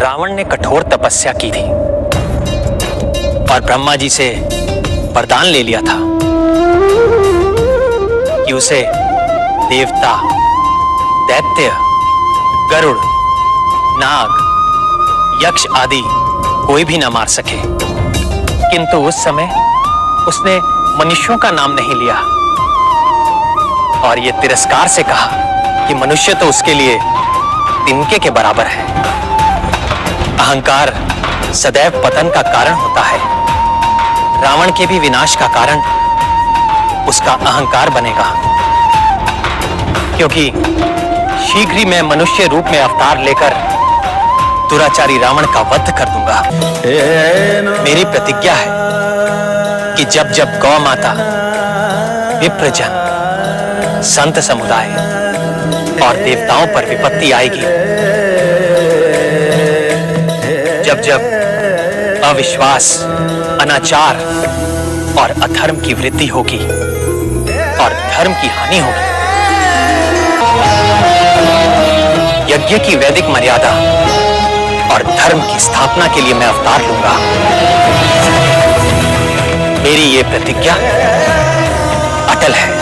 रावण ने कठोर तपस्या की थी और ब्रह्मा जी से वरदान ले लिया था कि उसे देवता, दैत्य, गरुड़, नाग, यक्ष आदि कोई भी न मार सके। किंतु उस समय उसने मनुष्यों का नाम नहीं लिया और ये तिरस्कार से कहा कि मनुष्य तो उसके लिए तिनके के बराबर है। अहंकार सदैव पतन का कारण होता है। रावण के भी विनाश का कारण उसका अहंकार बनेगा, क्योंकि शीघ्र ही मैं मनुष्य रूप में अवतार लेकर दुराचारी रावण का वध कर दूंगा। मेरी प्रतिज्ञा है कि जब जब गौ माता, विप्रजन, संत समुदाय और देवताओं पर विपत्ति आएगी, जब जब अविश्वास, अनाचार और अधर्म की वृद्धि होगी और धर्म की हानि होगी, यज्ञ की वैदिक मर्यादा और धर्म की स्थापना के लिए मैं अवतार लूंगा। मेरी ये प्रतिज्ञा अटल है।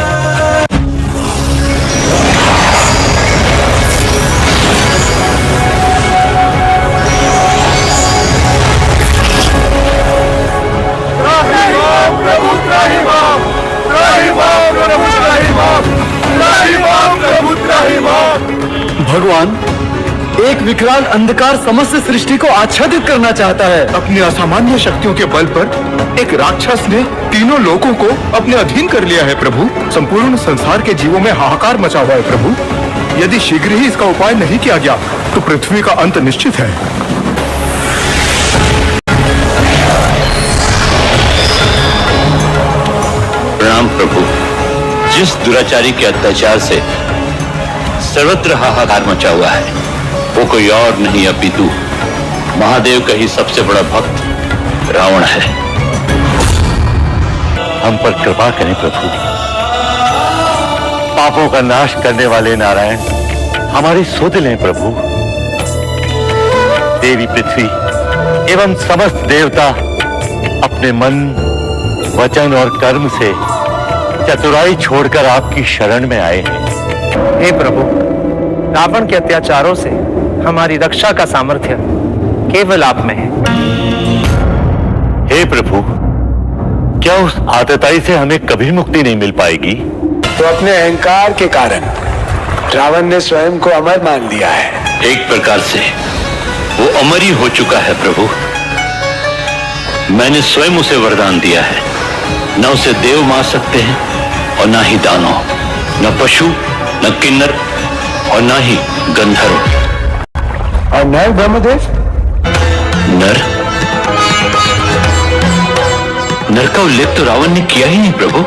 भगवान, एक विकराल अंधकार समस्त सृष्टि को आच्छादित करना चाहता है। अपनी असामान्य शक्तियों के बल पर एक राक्षस ने तीनों लोकों को अपने अधीन कर लिया है प्रभु। संपूर्ण संसार के जीवों में हाहाकार मचा हुआ है प्रभु। यदि शीघ्र ही इसका उपाय नहीं किया गया तो पृथ्वी का अंत निश्चित है। प्रणाम प्रभु। जिस दुराचारी के अत्याचार से सर्वत्र हाहाकार मचा हुआ है, वो कोई और नहीं अपितु महादेव का ही सबसे बड़ा भक्त रावण है। हम पर कृपा करें प्रभु। पापों का नाश करने वाले नारायण हमारी सुध लें प्रभु। देवी पृथ्वी एवं समस्त देवता अपने मन, वचन और कर्म से चतुराई छोड़कर आपकी शरण में आए हैं। हे प्रभु, रावण के अत्याचारों से हमारी रक्षा का सामर्थ्य केवल आप में है। हे प्रभु, क्या उस आतताई से हमें कभी मुक्ति नहीं मिल पाएगी? तो अपने अहंकार के कारण रावण ने स्वयं को अमर मान लिया है। एक प्रकार से वो अमर ही हो चुका है प्रभु। मैंने स्वयं उसे वरदान दिया है, न उसे देव मार सकते हैं और न ही दानव, न पशु, न किन्नर और न ही गंधर्व। और नर ब्रह्मदेव? नर? नर का उल्लेख तो रावण ने किया ही नहीं प्रभु।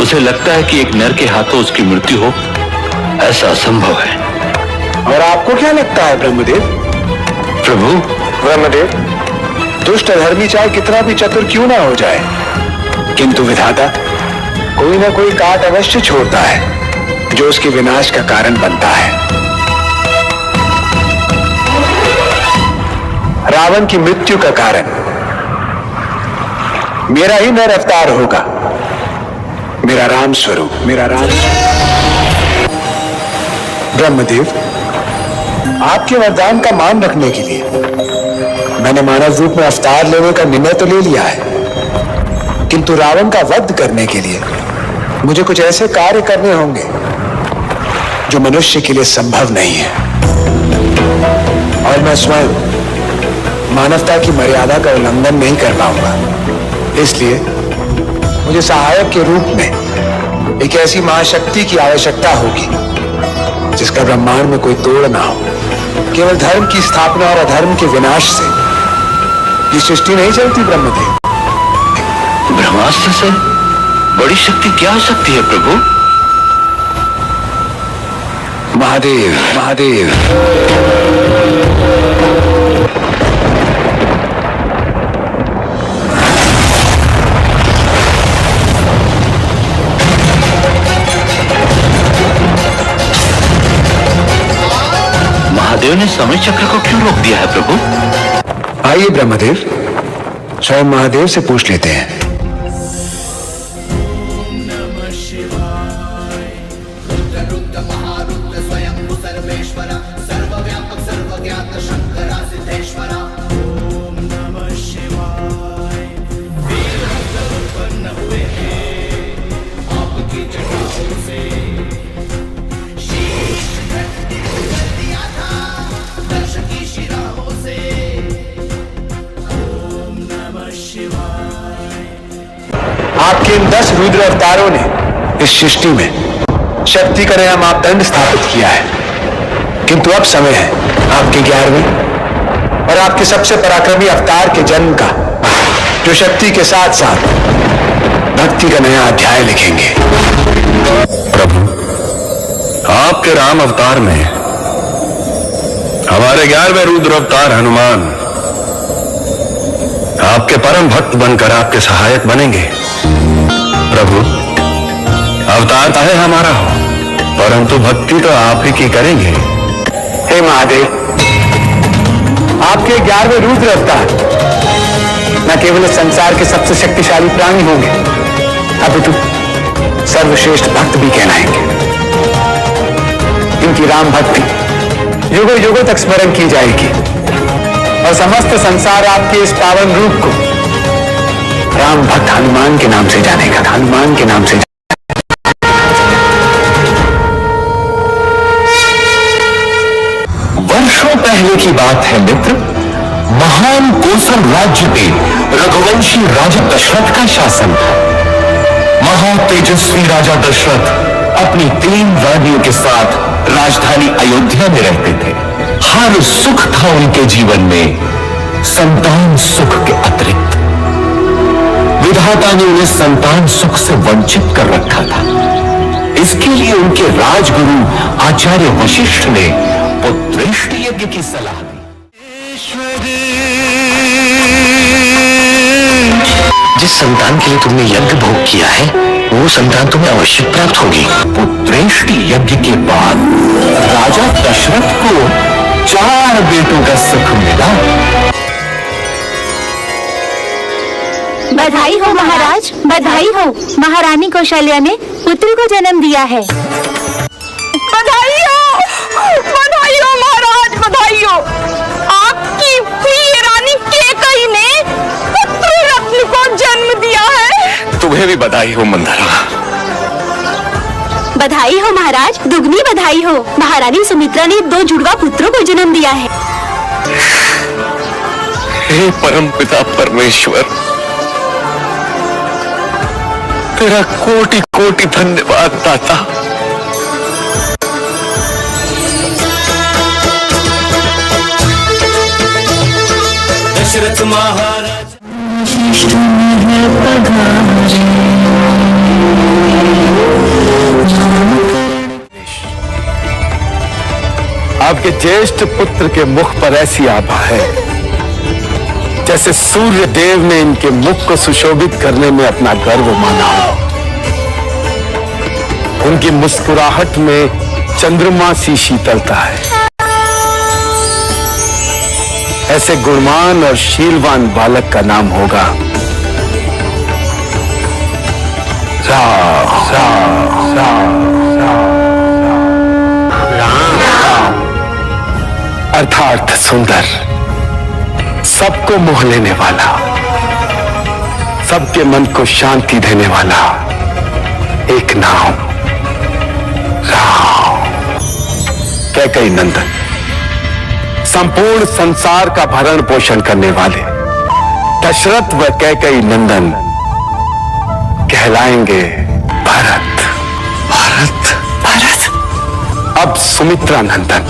उसे लगता है कि एक नर के हाथों उसकी मृत्यु हो, ऐसा असंभव है। और आपको क्या लगता है ब्रह्मदेव? प्रभु, ब्रह्मदेव, दुष्ट अधर्मी चाहे कितना भी चतुर क्यों ना हो जाए, किंतु विधाता कोई ना कोई काट अवश्य छोड़ता है जो उसके विनाश का कारण बनता है। रावण की मृत्यु का कारण मेरा ही नर अवतार होगा, मेरा राम स्वरूप, मेरा राम। ब्रह्मदेव, आपके वरदान का मान रखने के लिए मैंने मानव रूप में अवतार लेने का निर्णय तो ले लिया है, किंतु रावण का वध करने के लिए मुझे कुछ ऐसे कार्य करने होंगे जो मनुष्य के लिए संभव नहीं है, और मैं स्वयं मानवता की मर्यादा का उल्लंघन नहीं कर पाऊंगा। इसलिए मुझे सहायक के रूप में एक ऐसी महाशक्ति की आवश्यकता होगी जिसका ब्रह्मांड में कोई तोड़ ना हो। केवल धर्म की स्थापना और अधर्म के विनाश से ये सृष्टि नहीं चलती ब्रह्मदेव। ब्रह्मास्त्र से बड़ी शक्ति क्या हो सकती है प्रभु? महादेव, महादेव। महादेव ने समय चक्र को क्यों रोक दिया है प्रभु? आइए ब्रह्मदेव, स्वयं महादेव से पूछ लेते हैं। आपके इन 10 रुद्र अवतारों ने इस सृष्टि में शक्ति का नया मापदंड स्थापित किया है, किंतु अब समय है आपके 11वें और आपके सबसे पराक्रमी अवतार के जन्म का, जो शक्ति के साथ साथ भक्ति का नया अध्याय लिखेंगे। प्रभु, आपके राम अवतार में हमारे 11वें रुद्र अवतार हनुमान आपके परम भक्त बनकर आपके सहायक बनेंगे। प्रभु, अवतार चाहे हमारा हो, परंतु भक्ति तो आप ही की करेंगे। हे महादेव, आपके 11वें रुद्र अवतार न केवल इस संसार के सबसे शक्तिशाली प्राणी होंगे, अपितु सर्वश्रेष्ठ भक्त भी कहलाएंगे। इनकी राम भक्ति युगों युगों तक स्मरण की जाएगी और समस्त संसार आपके इस पावन रूप को राम भक्त हनुमान के नाम से जानेगा, हनुमान के नाम से। वर्षों पहले की बात है मित्र, महान कोसल राज्य में रघुवंशी राजा दशरथ का शासन था। महातेजस्वी राजा दशरथ अपनी 3 रानियों के साथ राजधानी अयोध्या में रहते थे। हर सुख था उनके जीवन में, संतान सुख के अतिरिक्त। विधाता ने उन्हें संतान सुख से वंचित कर रखा था। इसके लिए उनके राजगुरु आचार्य वशिष्ठ ने पुत्रेष्टि यज्ञ की सलाह दी। जिस संतान के लिए तुमने यज्ञ भोग किया है, वो संतान तुम्हें अवश्य प्राप्त होगी। पुत्रेष्टि यज्ञ के बाद राजा दशरथ को 4 बेटों का सुख मिला। बधाई हो महाराज, बधाई हो। महारानी कौशल्या ने पुत्र को जन्म दिया है। बधाई हो महाराज, बधाई हो। आपकी प्रिय रानी केकई ने पुत्र रत्न को जन्म दिया है। तुम्हें भी बधाई हो मंदरा। बधाई हो महाराज, दुगनी बधाई हो। महारानी सुमित्रा ने 2 जुड़वा पुत्रों को जन्म दिया है। हे परम पिता परमेश्वर, तेरा कोटि कोटि धन्यवाद दाता। दशरथ महाराज आपके ज्येष्ठ पुत्र के मुख पर ऐसी आभा है जैसे सूर्य देव ने इनके मुख को सुशोभित करने में अपना गर्व माना हो। उनकी मुस्कुराहट में चंद्रमा सी शीतलता है। ऐसे गुणवान और शीलवान बालक का नाम होगा अर्थात सुंदर, सबको मोह लेने वाला, सबके मन को शांति देने वाला एक नाम राम। कैकई नंदन, संपूर्ण संसार का भरण पोषण करने वाले दशरथ व कैकई नंदन कहलाएंगे भरत। भरत भरत। अब सुमित्रा नंदन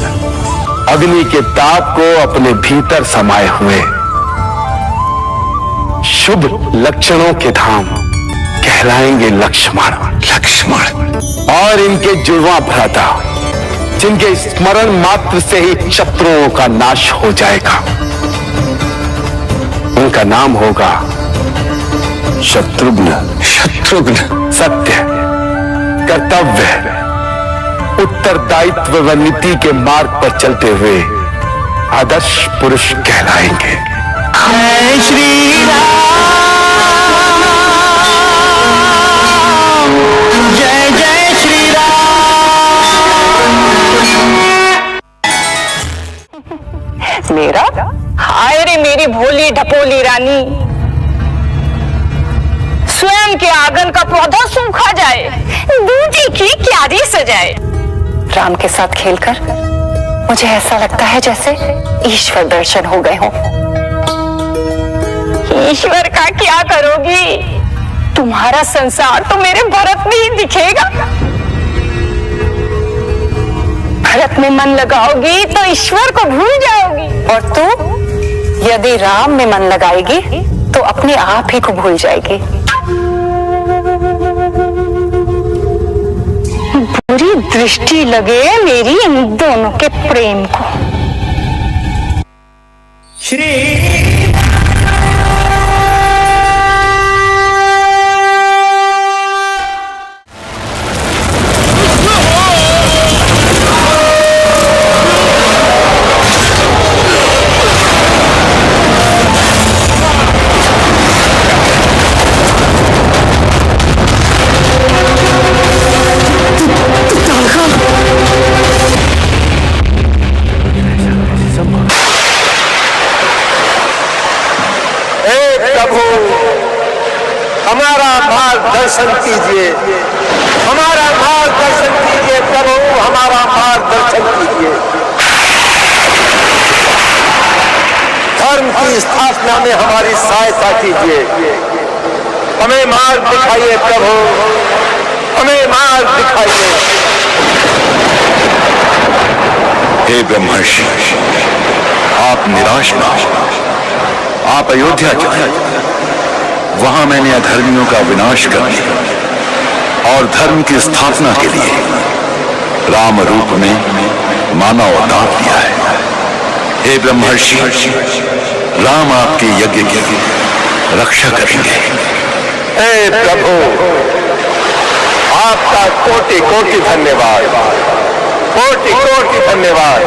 अग्नि के ताप को अपने भीतर समाये हुए शुभ लक्षणों के धाम कहलाएंगे लक्ष्मण। लक्ष्मण और इनके जुड़वा भ्राता, जिनके स्मरण मात्र से ही शत्रुओं का नाश हो जाएगा, उनका नाम होगा शत्रुघ्न। शत्रुघ्न सत्य, कर्तव्य, उत्तरदायित्व व नीति के मार्ग पर चलते हुए आदर्श पुरुष कहलाएंगे। जय श्री राम, जय जय श्री राम। मेरा हाय रे मेरी भोली ढपोली रानी, स्वयं के आंगन का पौधा सूखा जाए, दूधी की क्यारी सजाए। राम के साथ खेलकर मुझे ऐसा लगता है जैसे ईश्वर दर्शन हो गए हों। ईश्वर का क्या करोगी? तुम्हारा संसार तो मेरे भरत में ही दिखेगा। भरत में मन लगाओगी तो ईश्वर को भूल जाओगी, और तू यदि राम में मन लगाएगी तो अपने आप ही को भूल जाएगी। बुरी दृष्टि लगे मेरी इन दोनों के प्रेम को। हमारा मार्गदर्शन कीजिए, हमारा मार्गदर्शन कीजिए प्रभु, हमारा मार्गदर्शन कीजिए। धर्म की स्थापना में हमारी सहायता कीजिए। हमें मार्ग दिखाइए प्रभु, हमें मार्ग दिखाइए। हे ब्रह्मर्षि, आप निराश ना हो। आप अयोध्या जाएं। वहां मैंने अधर्मियों का विनाश करने और धर्म की स्थापना के लिए राम रूप में मानव अवतार लिया है। हे ब्रह्मर्षि, राम आपके यज्ञ की रक्षा करेंगे। हे प्रभु, आपका कोटि कोटि धन्यवाद, कोटि कोटि धन्यवाद।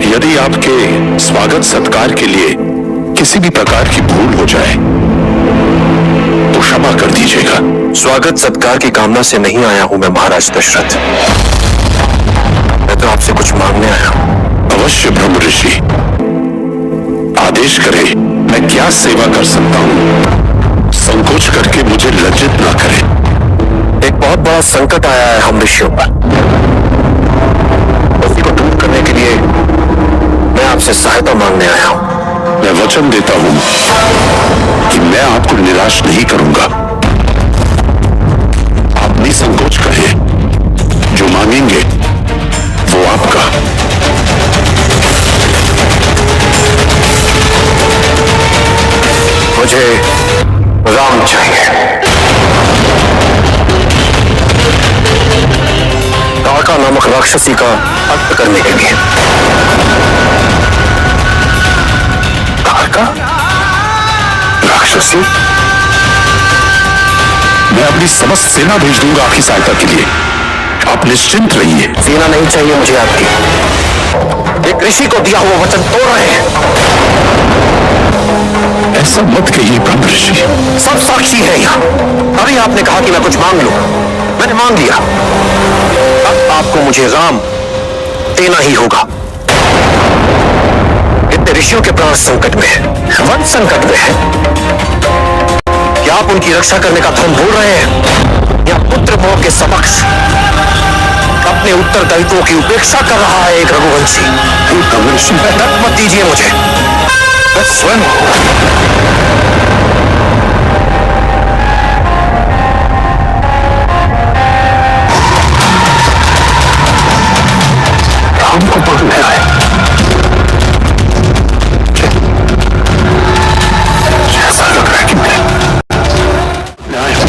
यदि आपके स्वागत सत्कार के लिए किसी भी प्रकार की भूल हो जाए तो क्षमा कर दीजिएगा। स्वागत सत्कार की कामना से नहीं आया हूं मैं महाराज दशरथ, मैं तो आपसे कुछ मांगने आया हूं। अवश्य ब्रह्म ऋषि, आदेश करें, मैं क्या सेवा कर सकता हूं? संकोच करके मुझे लज्जित ना करें। एक बहुत बड़ा संकट आया है हम ऋषियों पर, उसी को दूर करने के लिए मैं आपसे सहायता मांगने आया हूं। मैं वचन देता हूं कि मैं आपको निराश नहीं करूंगा। आप निसंकोच करें, जो मांगेंगे वो आपका। मुझे राम चाहिए, ताड़का नामक राक्षसी का अंत करने के लिए। ताड़का राक्षसी? मैं अपनी समस्त सेना भेज दूंगा आपकी सहायता के लिए, आप निश्चिंत रहिए। सेना नहीं चाहिए मुझे आपकी, एक ऋषि को दिया हुआ वचन तोड़ रहे हैं। ऐसा मत कहिए ब्रह्म ऋषि। सब साक्षी है यहाँ। अभी आपने कहा कि मैं कुछ मांग लूं, मैंने मांग लिया। अब आपको मुझे राम देना ही होगा। इतने ऋषियों के प्राण संकट में है, वन संकट में है। क्या आप उनकी रक्षा करने का धर्म भूल रहे हैं, या पुत्र मोह के समक्ष अपने उत्तरदायित्वों की उपेक्षा कर रहा है एक रघुवंशी? मत दीजिए मुझे, मैं स्वयं राम को मांगने आए। ऐसा लग रहा है कि मैं आया हूं।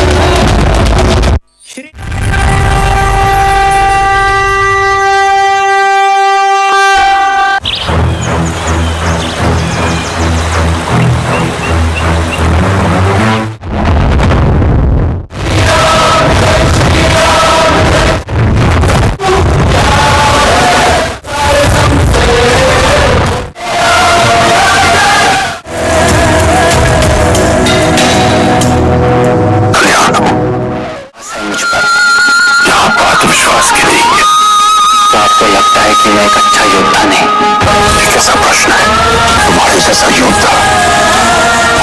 तो लगता है कि मैं एक अच्छा योद्धा नहीं। एक ऐसा प्रश्न है, तुम्हारे जैसा योद्धा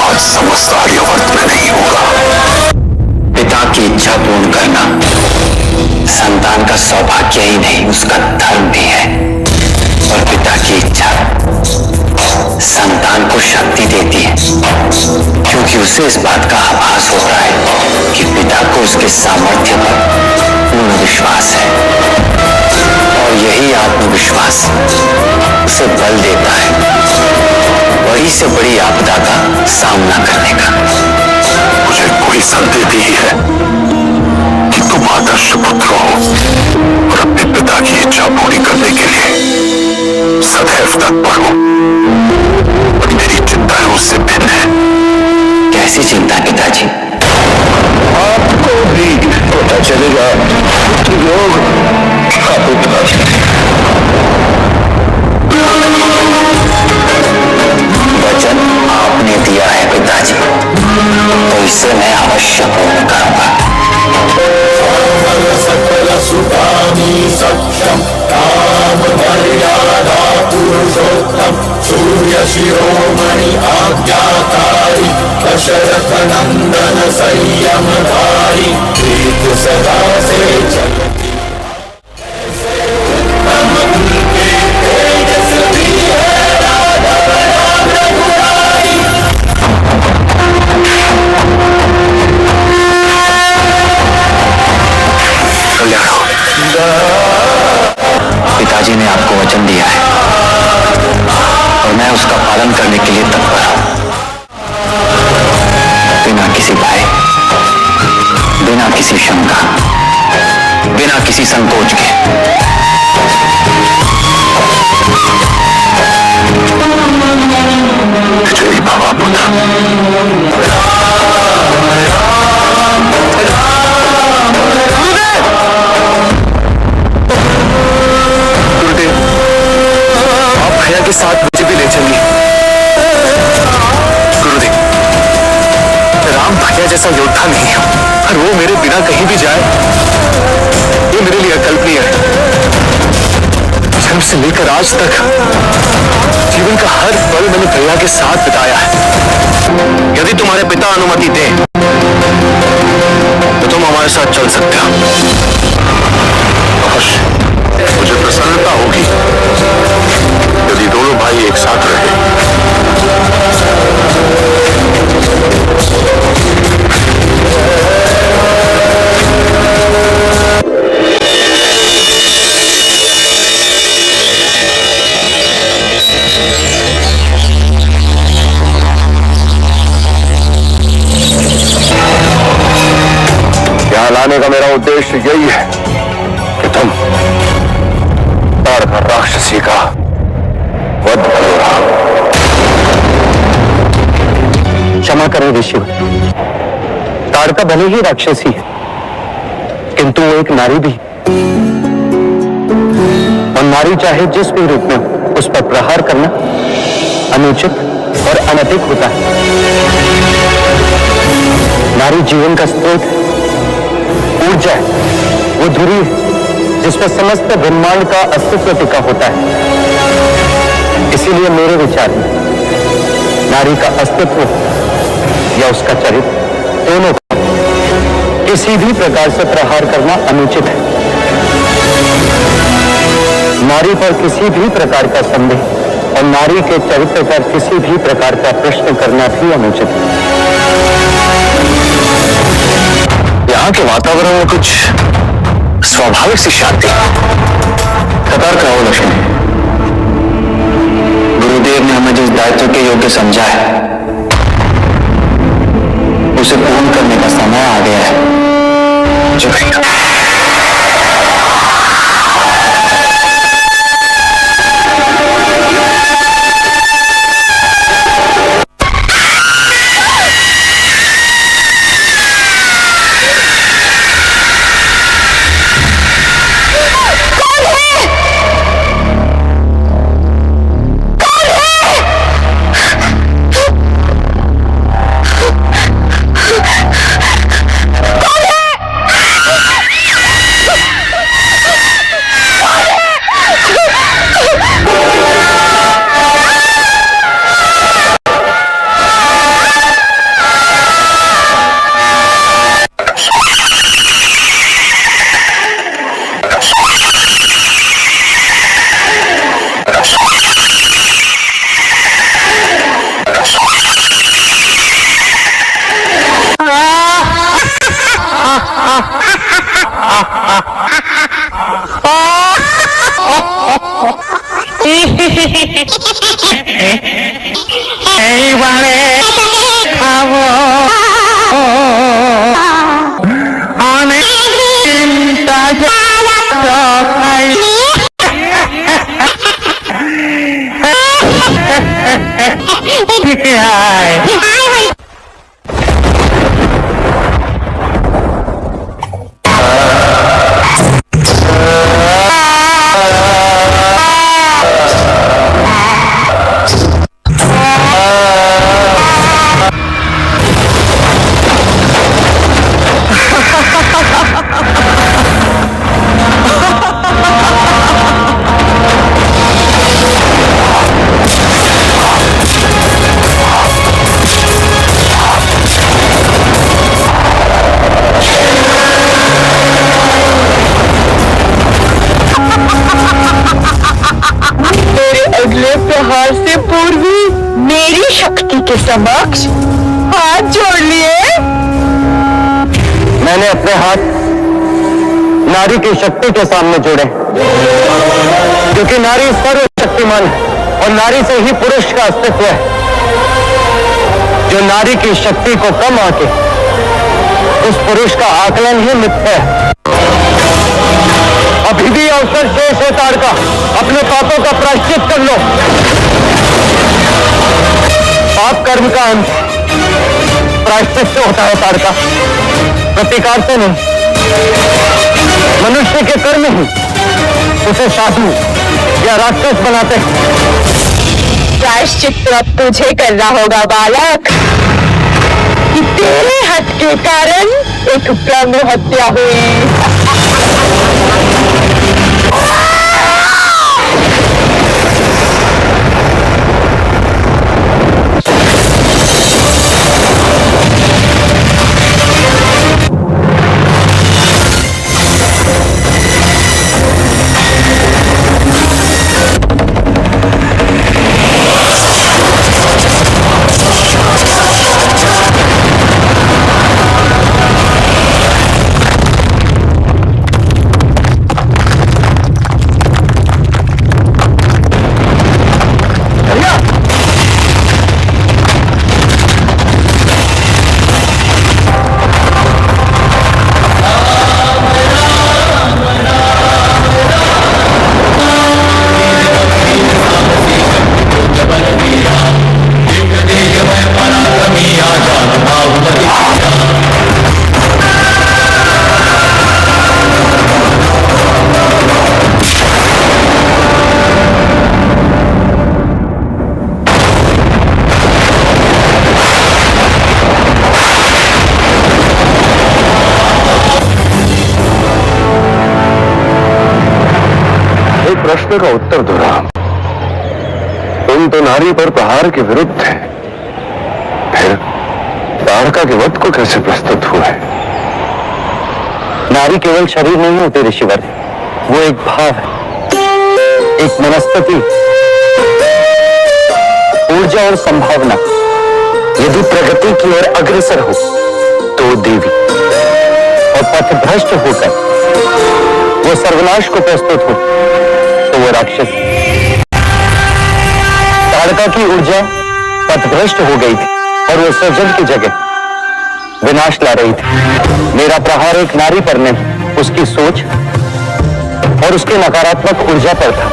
आज समस्त आर्यावर्त में नहीं होगा। पिता की इच्छा पूर्ण करना संतान का सौभाग्य ही नहीं, उसका धर्म भी है। और पिता की इच्छा संतान को शक्ति देती है, क्योंकि उसे इस बात का आभास हो रहा है कि पिता को उसके सामर्थ्य पर पूर्ण विश्वास है, और यही आत्मविश्वास उसे बल देता है बड़ी से बड़ी आपदा का सामना करने का। मुझे कोई संदेह नहीं है कि तुम आदर्श पुत्र हो और अपने पिता की इच्छा पूरी करने के लिए सदैव तत्पर हो। और मेरी चिंताएं उससे भिन्न है। कैसी चिंता पिताजी? आपको भी पता चलेगा पुत्र योग का पुत्र। वचन आपने दिया है पिताजी, तो इसे मैं अवश्य पूर्ण करूंगा। सकल सुखानि सक्षम काम मर्यादा पुरुषोत्तम सूर्य शिरोमणि आज्ञाकारी दशरथ नंदन संयमधारी प्रीत सदा से चलती पिताजी ने आपको वचन दिया है और मैं उसका पालन करने के लिए तत्पर हूं, बिना किसी भय, बिना किसी शंका, बिना किसी संकोच के। जय बाबा पुत्र। के साथ मुझे भी ले चलिए। गुरुदेव, राम भैया जैसा योद्धा नहीं हूं, और वो मेरे बिना कहीं भी जाए ये मेरे लिए अकल्पनीय है। जन्म से लेकर आज तक जीवन का हर पल मैंने भैया के साथ बिताया है। यदि तुम्हारे पिता अनुमति दे तो तुम हमारे साथ चल सकते हो। मुझे प्रसन्नता होगी यदि दोनों भाई एक साथ रहे। यहाँ लाने का मेरा उद्देश्य यही है कि तुम ताड़का राक्षसी का वध करो। क्षमा करें ऋषिवर, ताड़का भले ही राक्षसी है, किंतु वो एक नारी भी, और नारी चाहे जिस भी रूप में उस पर प्रहार करना अनुचित और अनैतिक होता है। नारी जीवन का स्रोत, ऊर्जा है, वो धुरी है जिसमें समस्त ब्रह्मांड का अस्तित्व टिका होता है। इसीलिए मेरे विचार में नारी का अस्तित्व या उसका चरित्र दोनों का किसी भी प्रकार से प्रहार करना अनुचित है। नारी पर किसी भी प्रकार का संदेह और नारी के चरित्र पर किसी भी प्रकार का प्रश्न करना भी अनुचित है। यहाँ के वातावरण में कुछ स्वाभाविक सी शांति, सतर्क रहो लक्ष्मी। गुरुदेव ने हमें जिस दायित्व के योग्य समझा है उसे पूर्ण करने का समय आ गया है। अगले प्रहार से पूर्व मेरी शक्ति के समक्ष हाथ जोड़ लिए। मैंने अपने हाथ नारी की शक्ति के सामने जोड़े, क्योंकि नारी सर्वशक्तिमान है और नारी से ही पुरुष का अस्तित्व है। जो नारी की शक्ति को कम आके उस पुरुष का आकलन ही मिथ्या है। अभी भी अवसर शेष है तारका, अपने पापों का प्रायश्चित कर लो। पाप कर्म का अंत प्रायश्चित से होता है तारका, प्रतिकार से नहीं। मनुष्य के कर्म ही उसे साधु या राक्षस बनाते हैं। प्रायश्चित तो अब तुझे करना होगा बालक, कि तेरे हट के कारण एक ब्रह्म हत्या हुई। प्रश्न का उत्तर दो राम। तुम तो नारी पर प्रहार के विरुद्ध थे, फिर तारका के वध को कैसे प्रस्तुत हुए? नारी केवल शरीर नहीं होती ऋषिवर, वो एक भाव है, एक मनस्पति, ऊर्जा और संभावना। यदि प्रगति की ओर अग्रसर हो तो देवी, और पथभ्रष्ट होकर वो सर्वनाश को प्रस्तुत हो तो वो राक्षस। तारका की ऊर्जा पथभ्रष्ट हो गई थी और वो सृजन की जगह विनाश ला रही थी। मेरा प्रहार एक नारी पर नहीं, उसकी सोच और उसके नकारात्मक ऊर्जा पर था।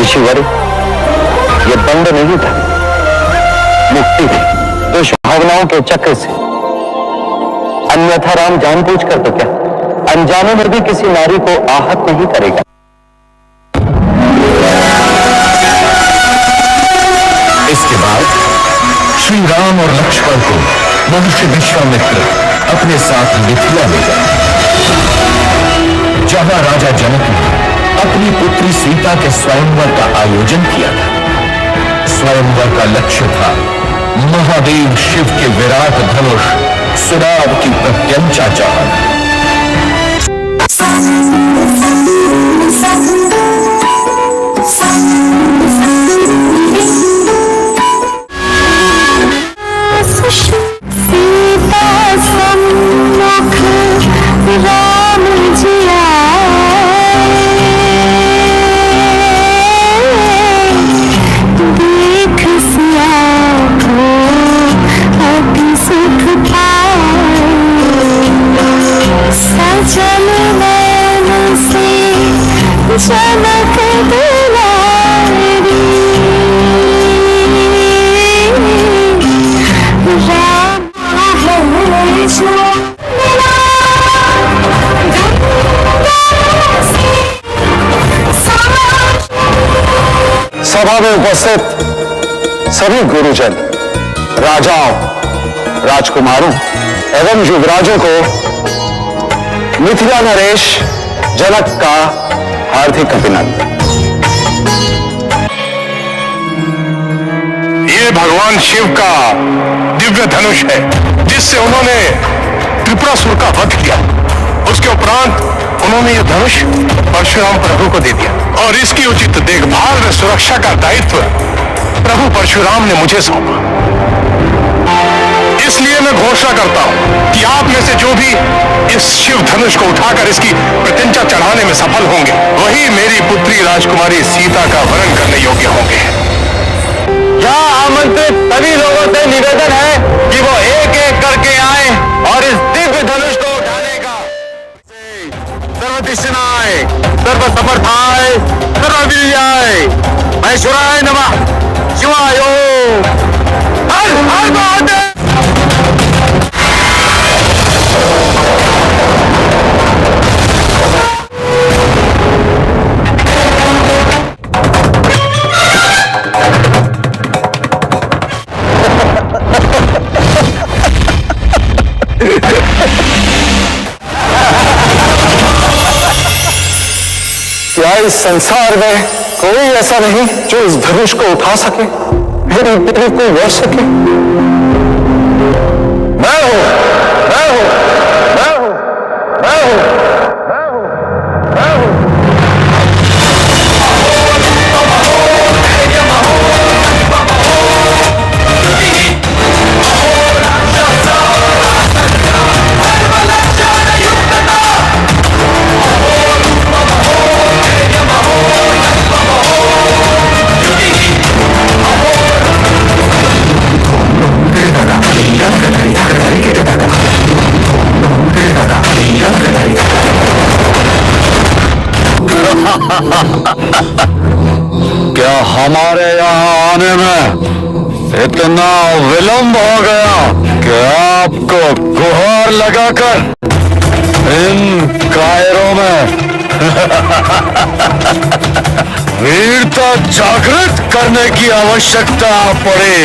ऋषिवर, ये दंड नहीं था, मुक्ति थी दुष्भावनाओं के चक्र से। अन्यथा राम जानबूझकर तो क्या, अनजाने में भी किसी नारी को आहत नहीं करेगा। इसके बाद श्री राम और लक्ष्मण को महर्षि विश्वामित्र अपने साथ मिथिला ले गए, जहां राजा जनक ने अपनी पुत्री सीता के स्वयंवर का आयोजन किया था। स्वयंवर का लक्ष्य था महादेव शिव के विराट धनुष सुराग की प्रत्यंचा चाहना। राम जी देख सिया को अभी सुख पाए सजन चमक दुलारी सभा में उपस्थित सभी गुरुजन, राजाओं, राजकुमारों एवं युवराजों को मिथिला नरेश जनक का हार्दिक अभिनंदन। ये भगवान शिव का दिव्य धनुष है, जिससे उन्होंने त्रिपुरासुर का वध किया। उसके उपरांत उन्होंने ये धनुष परशुराम प्रभु को दे दिया और इसकी उचित देखभाल व सुरक्षा का दायित्व प्रभु परशुराम ने मुझे सौंपा। इसलिए मैं घोषणा करता हूं कि आप में से जो भी इस शिव धनुष को उठाकर इसकी प्रत्यंचा चढ़ाने में सफल होंगे, वही मेरी पुत्री राजकुमारी सीता का वरण करने योग्य होंगे। यहाँ आमंत्रित सभी लोगों से निवेदन है कि वो एक एक करके आए और इस दिव्य धनुष को उठाने का सर्वदिशनाय, सर्वसमर्थाय, सर्ववीर्याय, महेश्वराय नमः, शिवाय ओम, हर हर महादेव। क्या इस संसार में कोई ऐसा नहीं जो इस धनुष को उठा सके, मेरी बेटी को वर सके? मैं हूं, मैं हूं, मैं हूं, मैं हूं, मैं हूं, मैं हूं। क्या हमारे यहाँ आने में इतना विलंब हो गया कि आपको गुहार लगाकर इन कायरों में वीरता जागृत करने की आवश्यकता पड़ी?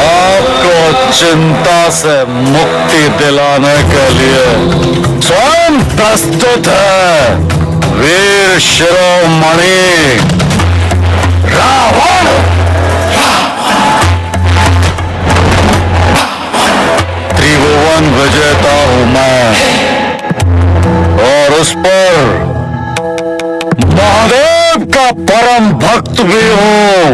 आपको चिंता से मुक्ति दिलाने के लिए स्वयं प्रस्तुत है वीर शिरोमणि रावण। त्रिभुवन विजेता हूं मैं और उस पर महादेव का परम भक्त भी हूं।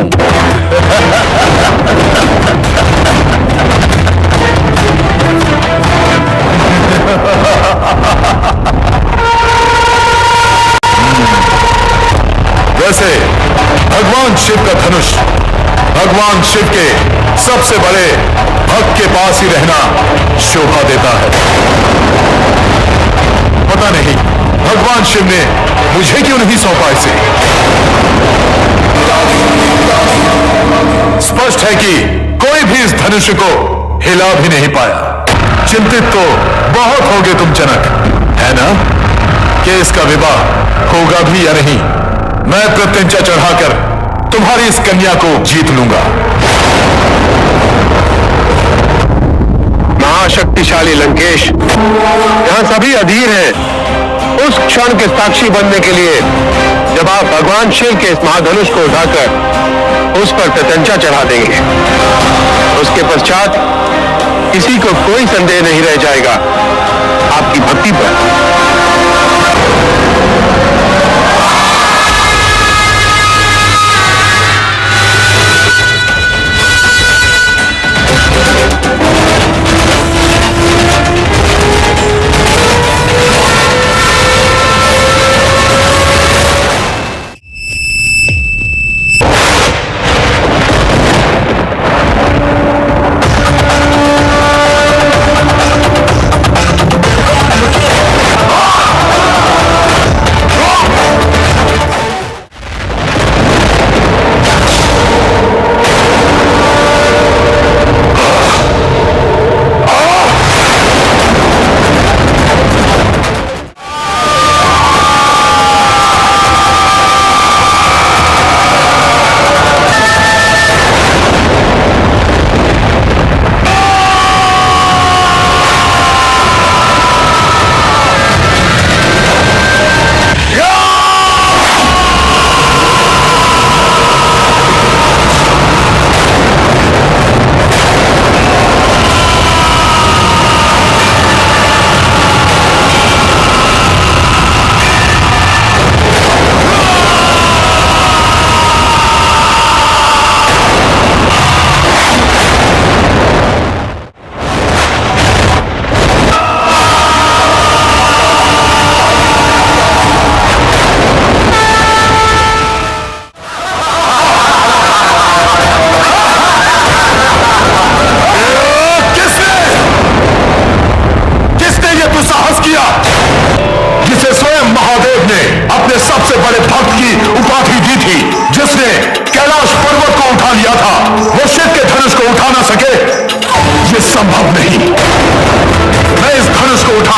वैसे भगवान शिव का धनुष भगवान शिव के सबसे बड़े भक्त के पास ही रहना शोभा देता है। पता नहीं भगवान शिव ने मुझे क्यों नहीं सौंपा इसे। स्पष्ट है कि कोई भी इस धनुष को हिला भी नहीं पाया। चिंतित तो बहुत होगे तुम जनक, है ना, कि इसका विवाह होगा भी या नहीं। मैं प्रत्यंचा चढ़ाकर तुम्हारी इस कन्या को जीत लूंगा। महाशक्तिशाली लंकेश, यहाँ सभी अधीर हैं उस क्षण के साक्षी बनने के लिए जब आप भगवान शिव के इस महाधनुष को उठाकर उस पर प्रत्यंचा चढ़ा देंगे। उसके पश्चात किसी को कोई संदेह नहीं रह जाएगा आपकी भक्ति पर।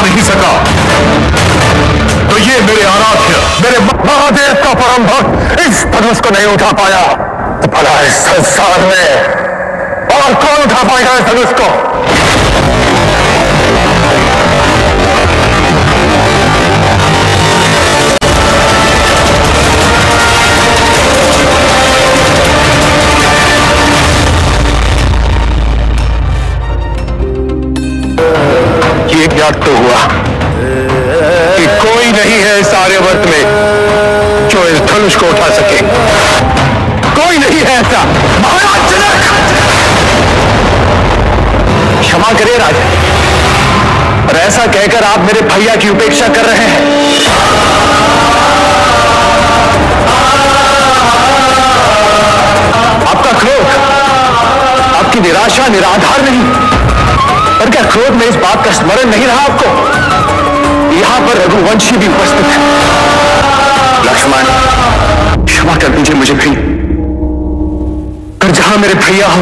नहीं सका, तो ये मेरे आराध्य, मेरे महादेव का परम भक्त इस धनुष को नहीं उठा पाया, तो भला इस संसार में और कौन उठा पाएगा इस धनुष को? ये ज्ञात तो हुआ कि कोई नहीं है इस आर्यवर्त में जो इस धनुष को उठा सके। कोई नहीं है ऐसा। महाराज जनक! क्षमा करिए राजा, पर ऐसा कहकर आप मेरे भैया की उपेक्षा कर रहे हैं। आपका क्रोध, आपकी निराशा निराधार नहीं। पर क्या क्रोध में इस बात का स्मरण नहीं रहा आपको? यहां पर रघुवंशी भी उपस्थित है। लक्ष्मण, क्षमा कर दीजिए मुझे भी, पर जहां मेरे भैया हो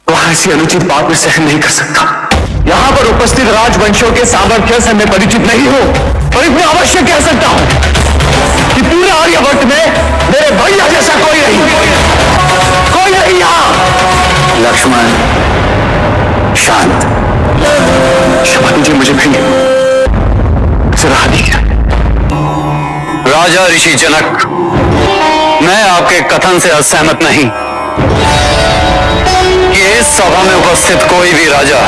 वहां ऐसी अनुचित बात में सहन नहीं कर सकता। यहां पर उपस्थित राजवंशों के सामर्थ्य से मैं परिचित नहीं हूं, पर इतना अवश्य कह सकता हूं कि पूरे आर्यवर्त में मेरे भैया जैसा कोई नहीं यहां। लक्ष्मण शांत, क्षमा कीजिए मुझे भी, जरा दीजिए। राजा ऋषि जनक, मैं आपके कथन से असहमत नहीं कि इस सभा में उपस्थित कोई भी राजा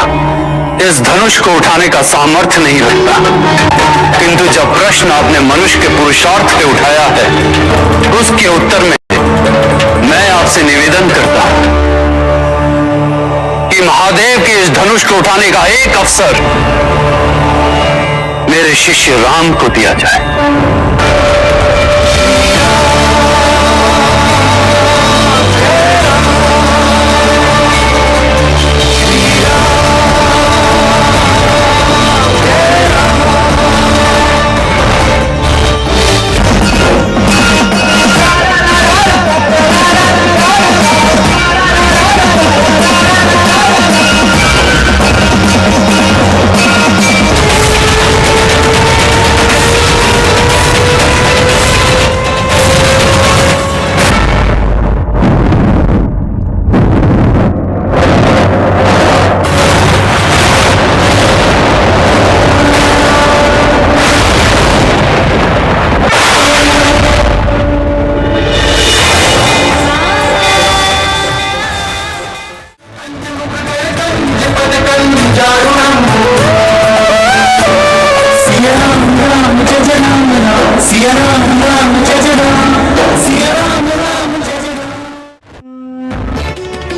इस धनुष को उठाने का सामर्थ्य नहीं रखता। किंतु जब प्रश्न आपने मनुष्य के पुरुषार्थ पे उठाया है, उसके उत्तर में मैं आपसे निवेदन करता हूं कि महादेव के इस धनुष को उठाने का एक अवसर मेरे शिष्य राम को दिया जाए।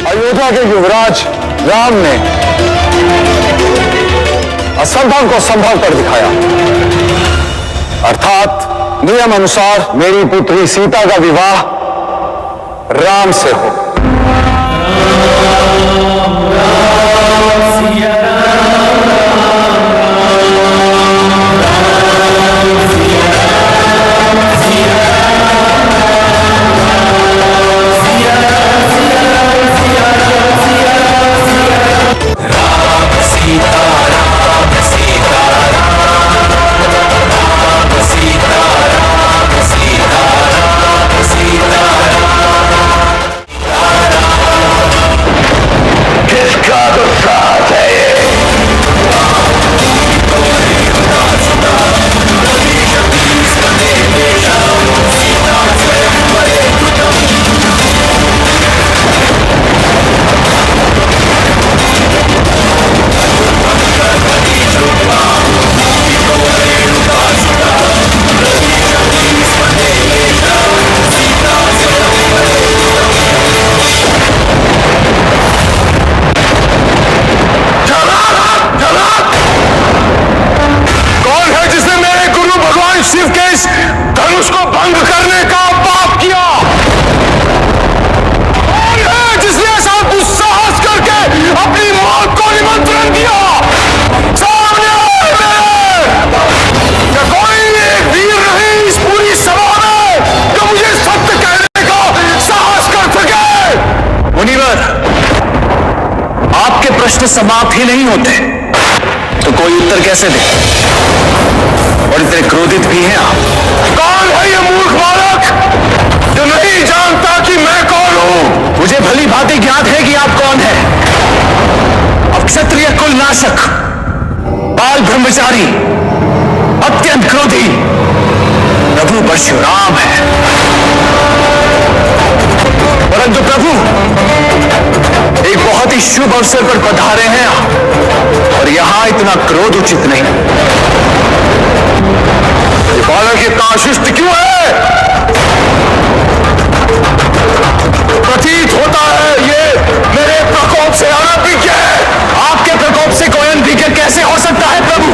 अयोध्या के युवराज राम ने असंभव को संभव कर दिखाया, अर्थात नियम अनुसार मेरी पुत्री सीता का विवाह राम से हो। समाप्त ही नहीं होते तो कोई उत्तर कैसे दे? और इतने क्रोधित भी हैं आप। कौन है ये मूर्ख बालक जो नहीं जानता कि मैं कौन हूं? मुझे भली भांति ज्ञात है कि आप कौन हैं। अब क्षत्रिय कुल नाशक, बाल ब्रह्मचारी, अत्यंत क्रोधी प्रभु परशुराम है। परंतु प्रभु एक बहुत ही शुभ अवसर पर पधारे हैं आप, और यहां इतना क्रोध उचित नहीं। ये बालक इतना अशिष्ट क्यों है? प्रतीत होता है ये मेरे प्रकोप से अनभिज्ञ है। आपके प्रकोप से कोई अनभिज्ञ कैसे हो सकता है प्रभु?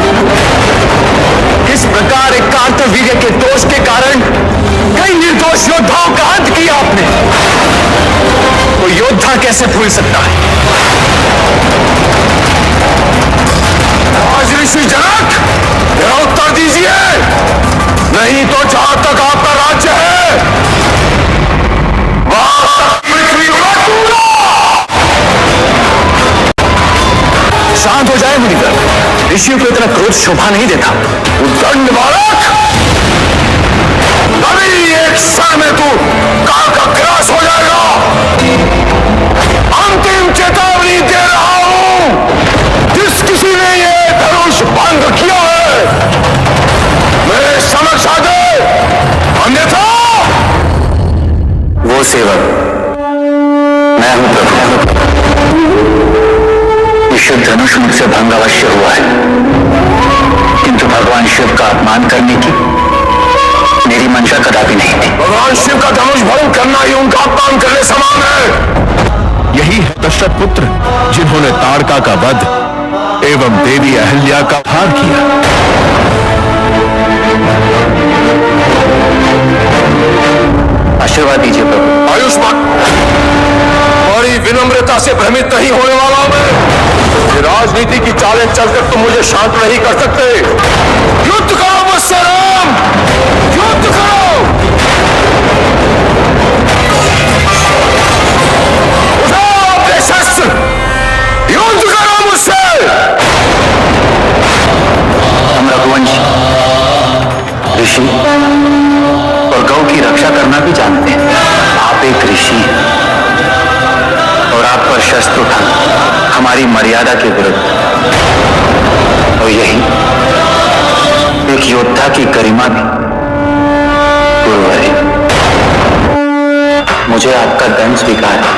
इस प्रकार एक कार्तवीर्य के दोष के कारण कई निर्दोष योद्धाओं का अंत किया आपने। तो योद्धा कैसे भूल सकता है? आज ऋषि जनक मेरा उत्तर दीजिए, नहीं तो जहां तक आपका राज्य है वहां तक पृथ्वी उलट दूंगा। शांत हो जाए मुनिवर, ऋषियों को इतना क्रोध शोभा नहीं देता। उद्दंड बालक, अभी एक क्षण में तू काल का ग्रास हो जाएगा। अंतिम चेतावनी दे रहा हूं, जिस किसी ने ये धनुष बांध किया है मेरे समक्ष आ जाए, अन्यथा वो सेवक मैं हूं प्रभु। शुद्ध धनुष मुझसे भंग अवश्य हुआ है, किंतु भगवान शिव का अपमान करने की मेरी मंशा कदापि नहीं थी। भगवान शिव का धनुष भंग करना ही उनका अपमान करने समान है। यही है दशरथ पुत्र जिन्होंने ताड़का का वध एवं देवी अहिल्या का उद्धार किया। आशीर्वाद दीजिए प्रभु। आयुष्मान, बड़ी विनम्रता से भ्रमित नहीं होने वाला मैं। ये राजनीति की चालें चलकर तुम मुझे शांत नहीं कर सकते। युद्ध करो मुझसे राम, युद्ध करो। उठाओ अपने शस्त्र, युद्ध करो मुझसे। हम रघुवंशी ऋषि और गौ की रक्षा करना भी जानते हैं। आप एक ऋषि हैं और आप पर शस्त्र उठाना हमारी मर्यादा के विरुद्ध, और यही एक योद्धा की गरिमा भी गुरुवर है। मुझे आपका दंड स्वीकार है,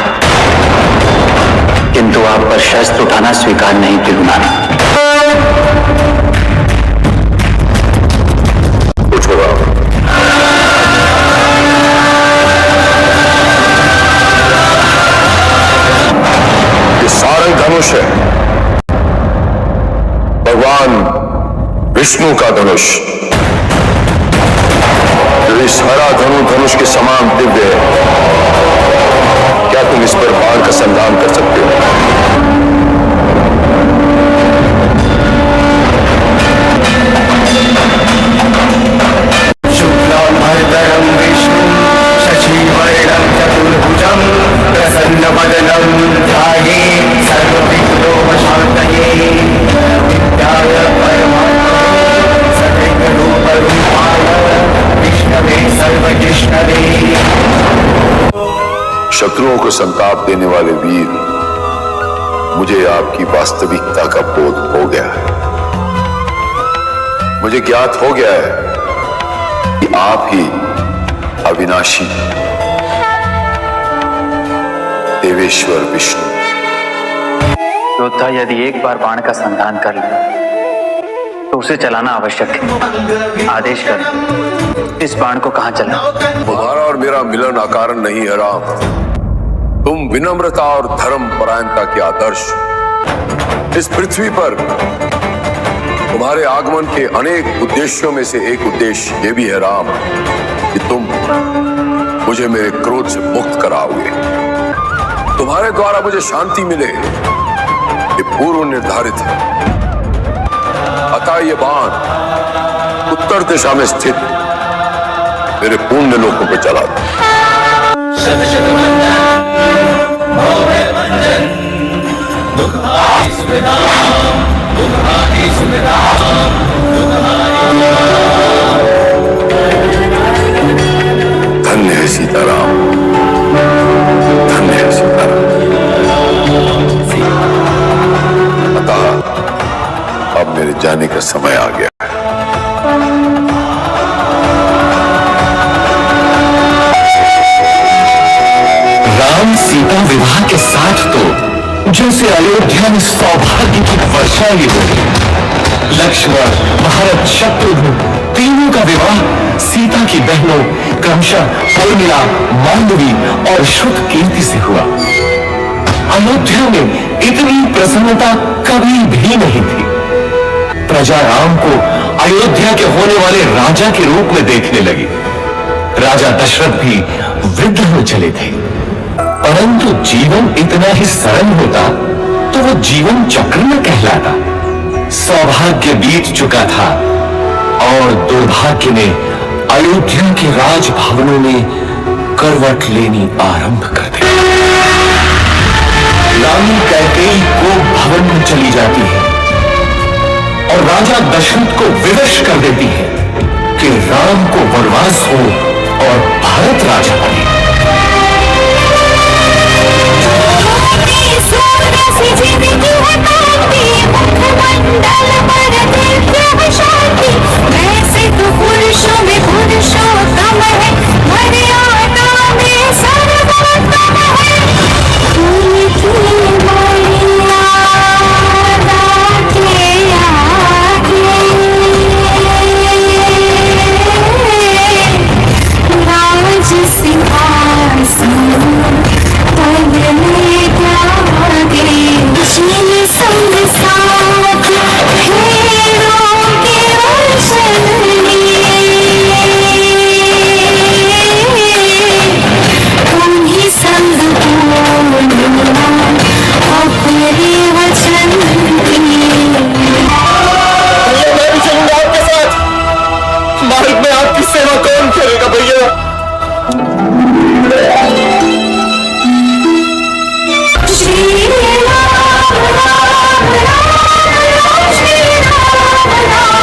किंतु आप पर शस्त्र उठाना स्वीकार नहीं पिलुनानी। सारंग धनुष है, भगवान विष्णु का धनुष। इस हरा धनुष के समान दिव्य है। क्या तुम इस पर बाण का संधान कर सकते हो? शुक्लांबरधरं विष्णु शशिवर्णं चतुर्भुजं प्रसन्नवदनं ध्यायेत् सर्वविघ्नोपशान्तये। विद्याय परमात्मने सदैवरूपरूपाय विष्णवे सर्वजिष्णवे। शत्रुओं को संताप देने वाले वीर, मुझे आपकी वास्तविकता का बोध हो गया है। मुझे ज्ञात हो गया है कि आप ही अविनाशी देवेश्वर विष्णु। योद्धा यदि एक बार बाण का संधान कर ले तो उसे चलाना आवश्यक है। आदेश कर इस बाण को कहां चला? तुम्हारा और मेरा मिलन अकारण नहीं है राम। तुम विनम्रता और धर्म परायणता के आदर्श। इस पृथ्वी पर तुम्हारे आगमन के अनेक उद्देश्यों में से एक उद्देश्य ये भी है राम कि तुम मुझे मेरे क्रोध से मुक्त कराओगे। तुम्हारे द्वारा मुझे शांति मिले ये पूर्व निर्धारित है। अतः ये बाण उत्तर दिशा में स्थित मेरे पुण्य लोकों पर चला दो। दुख धन्य है सीताराम, धन्य है सीताराम। अतः अब मेरे जाने का समय आ गया है। राम सीता विवाह के साथ तो जैसे अयोध्या में सौभाग्य की वर्षा ही हो गई। लक्ष्मण, भरत, शत्रुघ्न तीनों का विवाह सीता की बहनों क्रमशः उर्मिला, मांडवी और श्रुतकीर्ति से हुआ। अयोध्या में इतनी प्रसन्नता कभी भी नहीं थी। प्रजा राम को अयोध्या के होने वाले राजा के रूप में देखने लगी। राजा दशरथ भी वृद्ध हो चले थे, परंतु जीवन इतना ही सरल होता तो वो जीवन चक्र न कहलाता। सौभाग्य बीत चुका था और दुर्भाग्य ने अयोध्या के राजभवनों में करवट लेनी आरंभ कर दी। रानी कैकेयी को भवन में चली जाती है और राजा दशरथ को विवश कर देती है कि राम को वनवास हो और भरत राजा बने। पुरुषों में पुरुषोत्तम है, मर्यादा में सर्वोत्तम है। राज सिंहासन पगले त्यागे, जिन संग साथ फेरों के वर्षन लिए, उन्हीं संग बोलना अपने वचन दिए। मैं भी चलूंगा आपके साथ। भारत में आपकी सेवा कौन करेगा भैया? श्री राम राम राम, श्री राम राम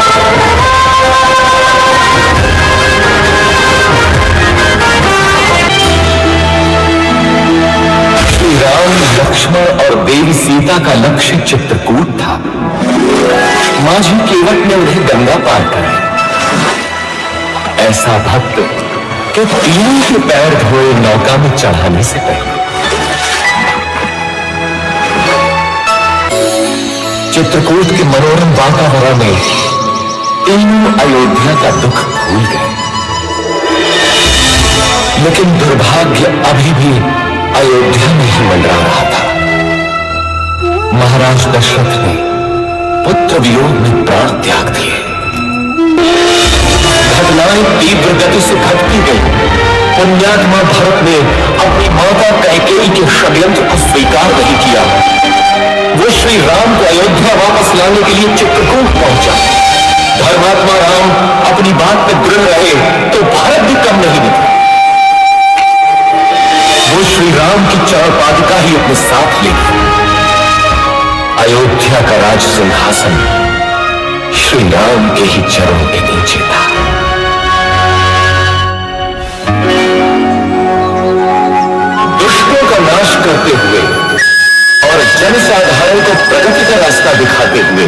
श्री राम, लक्ष्मण और देवी सीता का लक्ष्य चित्रकूट था। माझी केवट ने उन्हें गंगा पार कराई। ऐसा भक्त कि तीनों के पैर धोए नौका में चढ़ाने से पहले चित्रकूट के मनोरम वातावरण में तीनों अयोध्या का दुख भूल गए। लेकिन दुर्भाग्य अभी भी अयोध्या में ही मंडरा रहा था। महाराज दशरथ ने पुत्र वियोग में प्राण त्याग दिए। घटनाएं तीव्र गति से घटती गई। पुण्यात्मा भरत ने अपनी माता कैकेयी के षड्यंत्र को स्वीकार नहीं किया। वो श्री राम को अयोध्या वापस लाने के लिए चित्रकूट पहुंचा। धर्मात्मा राम अपनी बात में दृढ़ रहे तो भरत भी कम नहीं निकला। वो श्री राम की चरण पादुका ही अपने साथ ले अयोध्या का राज सिंहासन श्री राम के ही चरणों के नीचे था। दुष्टों का नाश करते हुए और जनसाधारण को प्रगति का रास्ता दिखाते हुए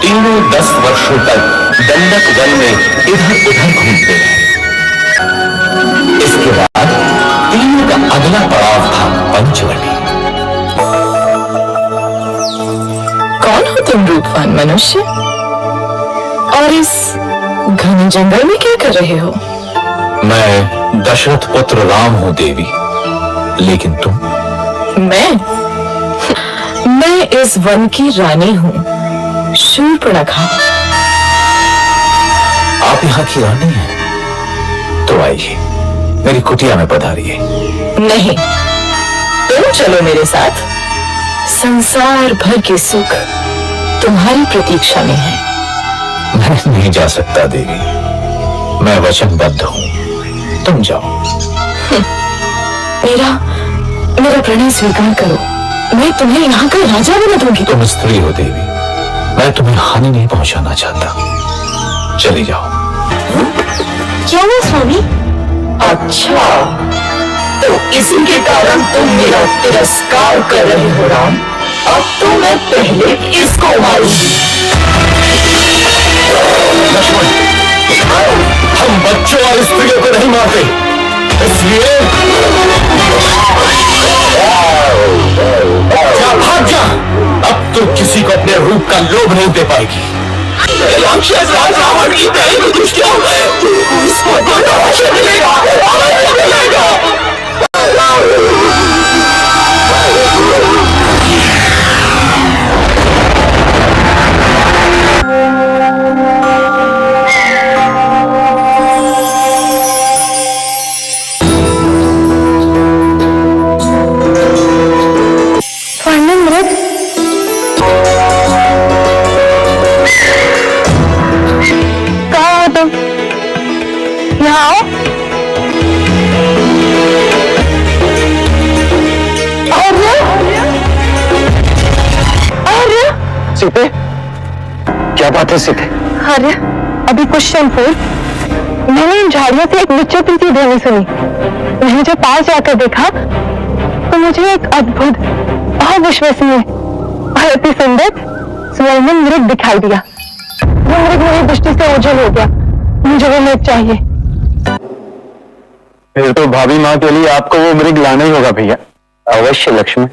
तीनों 10 वर्षों तक दंडक वन में इधर उधर घूमते रहे। इसके बाद तीनों का अगला पड़ाव था पंचवटी। कौन हो तुम रूपवान मनुष्य, और इस घने जंगल में क्या कर रहे हो? मैं दशरथ पुत्र राम हूं देवी, लेकिन तुम? मैं इस वन की रानी हूं, शूर्पणखा। आप यहाँ की रानी हैं? तो आइए मेरी कुटिया में पधारिए। नहीं, तुम चलो मेरे साथ। संसार भर के सुख तुम्हारी प्रतीक्षा में है। मैं नहीं जा सकता देवी, मैं वचनबद्ध हूं। तुम जाओ। मेरा प्रणय स्वीकार करो। मैं तुम्हें यहाँ का राजा बना दूंगी। तुम स्त्री हो देवी, मैं तुम्हें हानि नहीं पहुंचाना चाहता। चली जाओ। क्यों है स्वामी? अच्छा, तो इसी के कारण तुम मेरा तिरस्कार कर रहे हो राम। अब तो मैं पहले इसको मारूंगी। लक्ष्मण, हम बच्चों और स्त्रियों को नहीं मारते, इसलिए जा, भाग जा। अब तो किसी को अपने रूप का लोभ नहीं दे पाएगी। राक्षस राज रावण की दैवी दुष्टियों उसको तो अवश्य मिलेगा, अवश्य मिलेगा। सीते, क्या बात है सीते? अरे अभी कुछ क्षण पूर्व मैंने इन झाड़ियों से एक विचित्र सी ध्वनि सुनी। मैंने जब पास जाकर देखा तो मुझे एक अद्भुत, अविश्वसनीय और अति सुंदर स्वर्णिम मृग दिखाई दिया। वो मृग मेरी दृष्टि से ओझल हो गया। मुझे वो मृग चाहिए। फिर तो भाभी माँ के लिए आपको वो मृग लाना ही होगा भैया। अवश्य लक्ष्मण।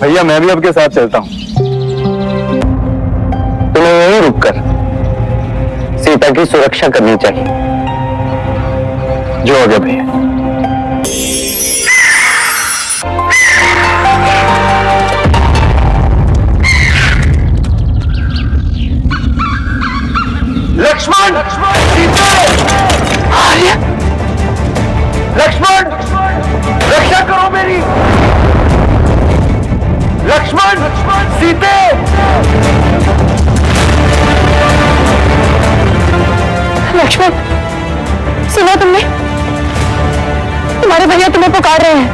भैया मैं भी आपके साथ चलता हूँ। तुम्हें यहीं रुककर सीता की सुरक्षा करनी चाहिए। जो हो गया भैया। लक्ष्मण, लक्ष्मण, रक्षा करो मेरी। लक्ष्मण, सीते। लक्ष्मण, सुना तुमने? तुम्हारे भैया तुम्हें पुकार रहे हैं।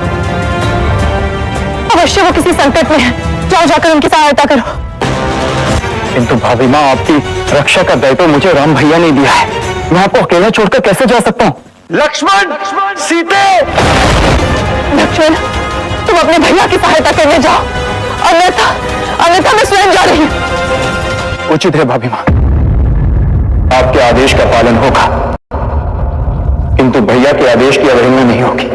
अवश्य वो किसी संकट में है। जाओ, जाकर उनकी सहायता करो। किंतु भाभी माँ, आपकी रक्षा का दायित्व मुझे राम भैया ने दिया है। मैं आपको अकेला छोड़कर कैसे जा सकता हूँ? लक्ष्मण, सीते। लक्ष्मण, तुम अपने भैया की सहायता करने जाओ, अन्यथा मैं स्वयं जा रही हूँ। उचित है भाभी माँ, आपके आदेश का पालन होगा, किंतु भैया के आदेश की अवहेलना नहीं होगी।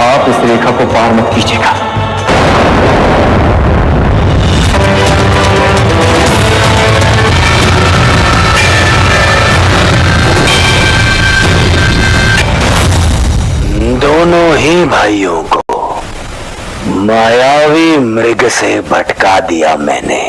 आप इस रेखा को पार मत कीजिएगा। दोनों ही भाइयों को मायावी मृग से भटका दिया मैंने।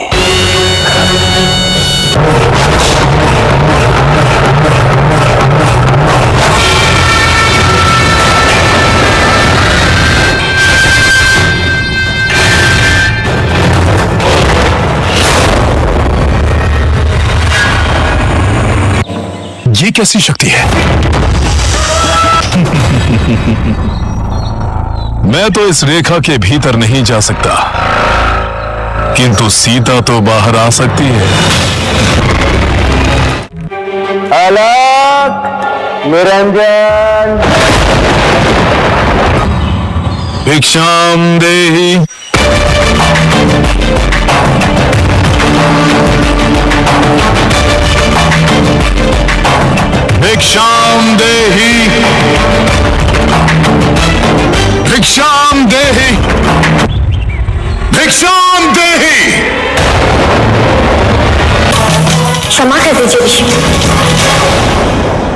ये कैसी शक्ति है? मैं तो इस रेखा के भीतर नहीं जा सकता, किंतु सीता तो बाहर आ सकती है। अलग निरंजन भिक्षाम देहि। भिक्षाम देहि, भिक्षाम देहि, भिक्षाम देहि। क्षमा कर दीजिए ऋषि,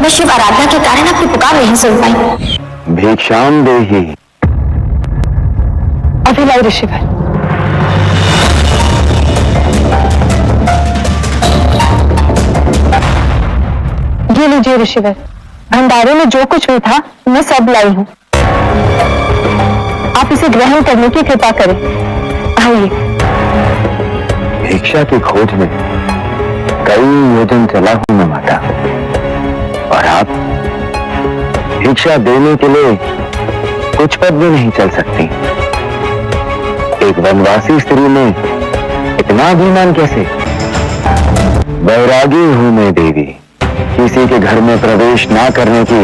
मैं शिव आराधना के कारण आपकी पुकार नहीं सुन पाई। भिक्षाम देहि। अभी लाई ऋषिवर। ये लीजिए ऋषिवर, भंडारे में जो कुछ भी था मैं सब लाई हूँ। आप इसे ग्रहण करने की कृपा करें। आइए। भिक्षा की खोज में कई योजन चला हूं मैं माता, और आप भिक्षा देने के लिए कुछ पद भी नहीं चल सकती। एक वनवासी स्त्री में इतना अभिमान कैसे? वैरागी हूं मैं देवी, किसी के घर में प्रवेश ना करने की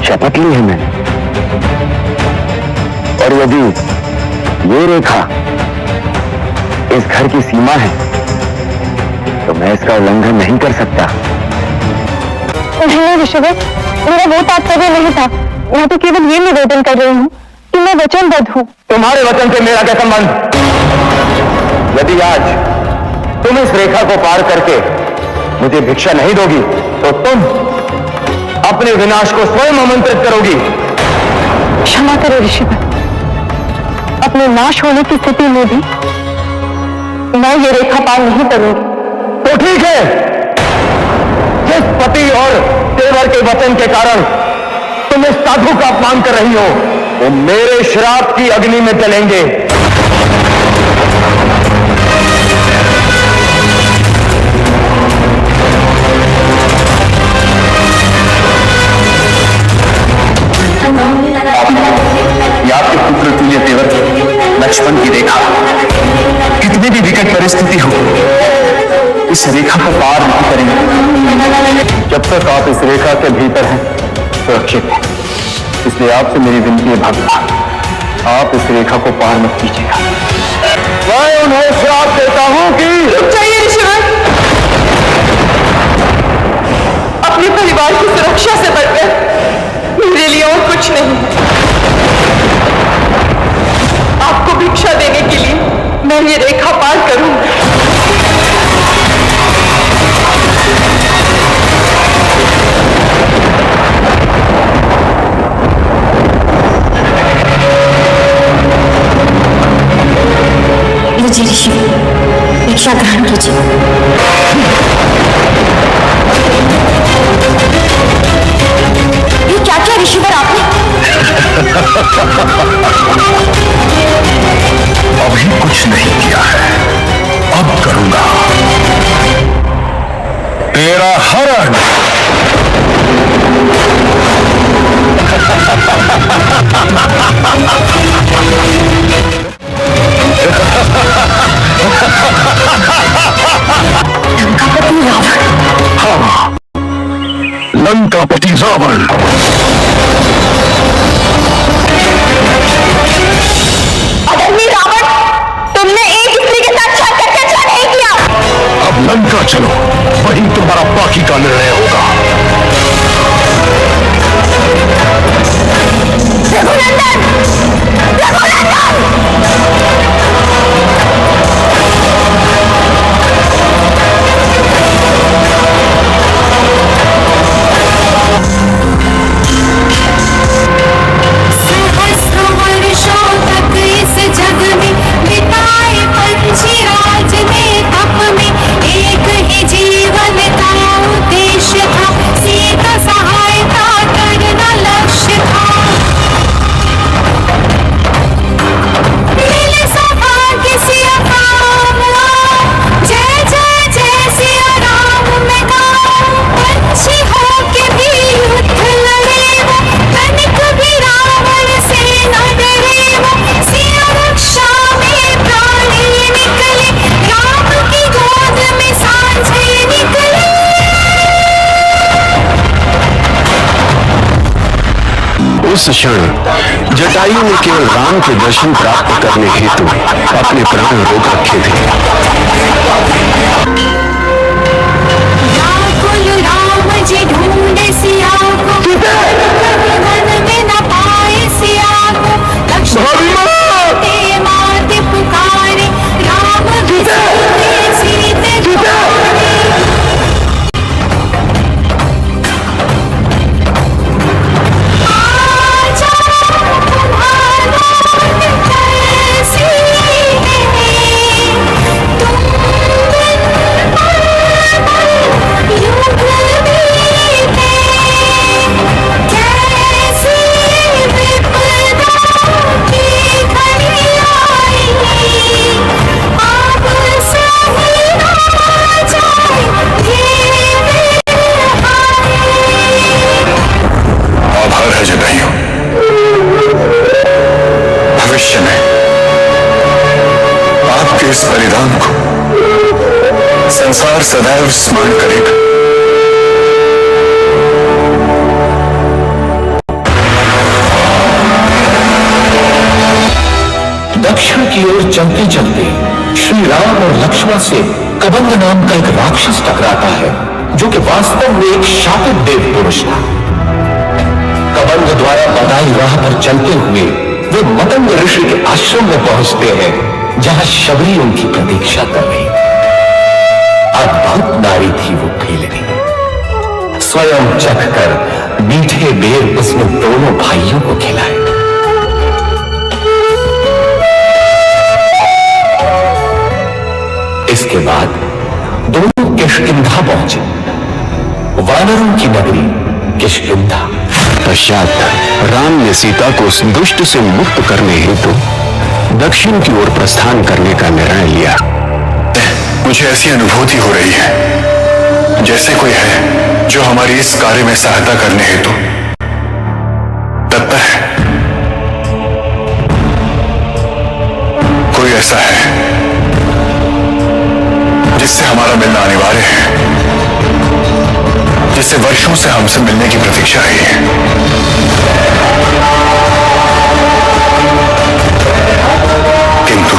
शपथ ली है मैंने। और यदि ये रेखा इस घर की सीमा है तो मैं इसका उल्लंघन नहीं कर सकता। नहीं ऋषिवर, मेरा वो तात्पर्य नहीं था। मैं तो केवल ये निवेदन कर रही हूँ कि मैं वचनबद्ध हूँ। तुम्हारे वचन से मेरा क्या संबंध? यदि आज तुम इस रेखा को पार करके मुझे भिक्षा नहीं दोगी तो तुम अपने विनाश को स्वयं आमंत्रित करोगी। क्षमा करो ऋषिवर, अपने नाश होने की स्थिति में भी मैं ये रेखा पार नहीं करूंगी। तो ठीक है, जिस पति और तेवर के वचन के कारण तुम इस साधु का अपमान कर रही हो, वो मेरे श्राप की अग्नि में जलेंगे। ये आपके पुत्र तुल्य तेवर लक्ष्मण की रेखा, कितनी भी विकट परिस्थिति हो इस रेखा को पार नहीं करेंगे। जब तक आप इस रेखा के भीतर हैं सुरक्षित हैं, इसलिए आपसे मेरी विनती है भगवान, आप इस रेखा को पार मत कीजिएगा। मैं उन्हें श्राप देता हूं कि रुक जाइए ऋषिवर, अपने परिवार की सुरक्षा से बढ़कर मेरे लिए और कुछ नहीं। आपको भिक्षा देने के लिए मैं ये रेखा पार करूंगी। लीजिए ऋषि, भिक्षा ग्रहण कीजिए। ये क्या किया ऋषिवर आपने? अभी कुछ नहीं किया है, अब करूंगा। तेरा हरण। लंकापति रावण। हाँ, लंकापति रावण। अधर्मी रावण, तुमने एक स्त्री के साथ छल करके अच्छा नहीं किया। अब लंका चलो, वहीं तुम्हारा बाकी का निर्णय होगा। रघुनंदन, रघुनंदन। उस क्षण जटायु ने केवल राम के दर्शन प्राप्त करने हेतु अपने प्राण रोक रखे थे। राम जी ढूंढे सिया को, मन में न पाए सिया को। लक्ष्मण माते पुकारे, राम विसरे सीते द्वारे। क्या के इस बलिदान को संसार सदैव स्मरण करेगा। दक्षिण की ओर चलते चलते श्री राम और लक्ष्मण से कबंध नाम का एक राक्षस टकराता है, जो कि वास्तव में एक शापित देव पुरुष था। कबंध द्वारा बताई राह पर चलते हुए वे मतंग ऋषि के आश्रम में पहुंचते हैं, जहां शबरी उनकी प्रतीक्षा कर रही। अद्भुत नारी थी वो फीलनी। स्वयं चख कर मीठे बेर उसने दोनों भाइयों को खिलाए। इसके बाद दोनों किष्किंधा पहुंचे, वानरों की नगरी किष्किंधा। पश्चात राम ने सीता को उस दुष्ट से मुक्त करने हेतु दक्षिण की ओर प्रस्थान करने का निर्णय लिया। मुझे ऐसी अनुभूति हो रही है जैसे कोई है जो हमारी इस कार्य में सहायता करने हेतु तत्पर है। कोई ऐसा है जिससे हमारा मिलना अनिवार्य है, जिससे वर्षों से हमसे मिलने की प्रतीक्षा रही है। किंतु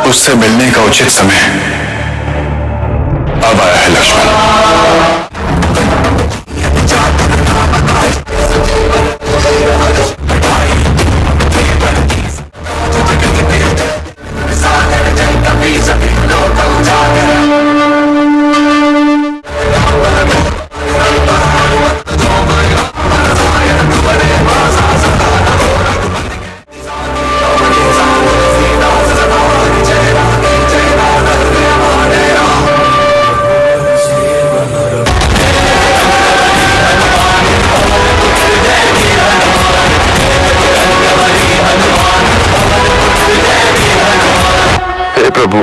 उससे मिलने का उचित समय अब आया है लक्ष्मण। प्रभु,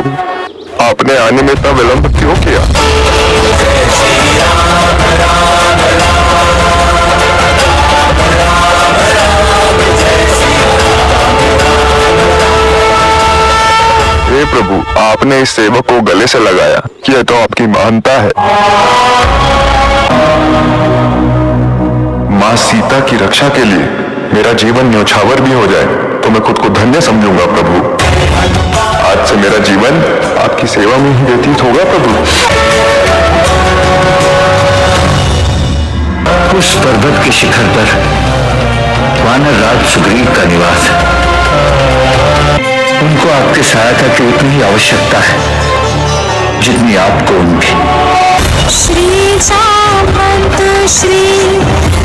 आपने आने में इतना विलंब क्यों किया? हे प्रभु, आपने इस सेवक को गले से लगाया, यह तो आपकी महानता है। मां सीता की रक्षा के लिए मेरा जीवन न्यौछावर भी हो जाए तो मैं खुद को धन्य समझूंगा प्रभु। आज से मेरा जीवन आपकी सेवा में ही व्यतीत होगा प्रभु। उस पर्वत के शिखर पर वानर राज सुग्रीव का निवास है। उनको आपकी सहायता की उतनी ही आवश्यकता है जितनी आपको उनकी। श्री सामंत श्री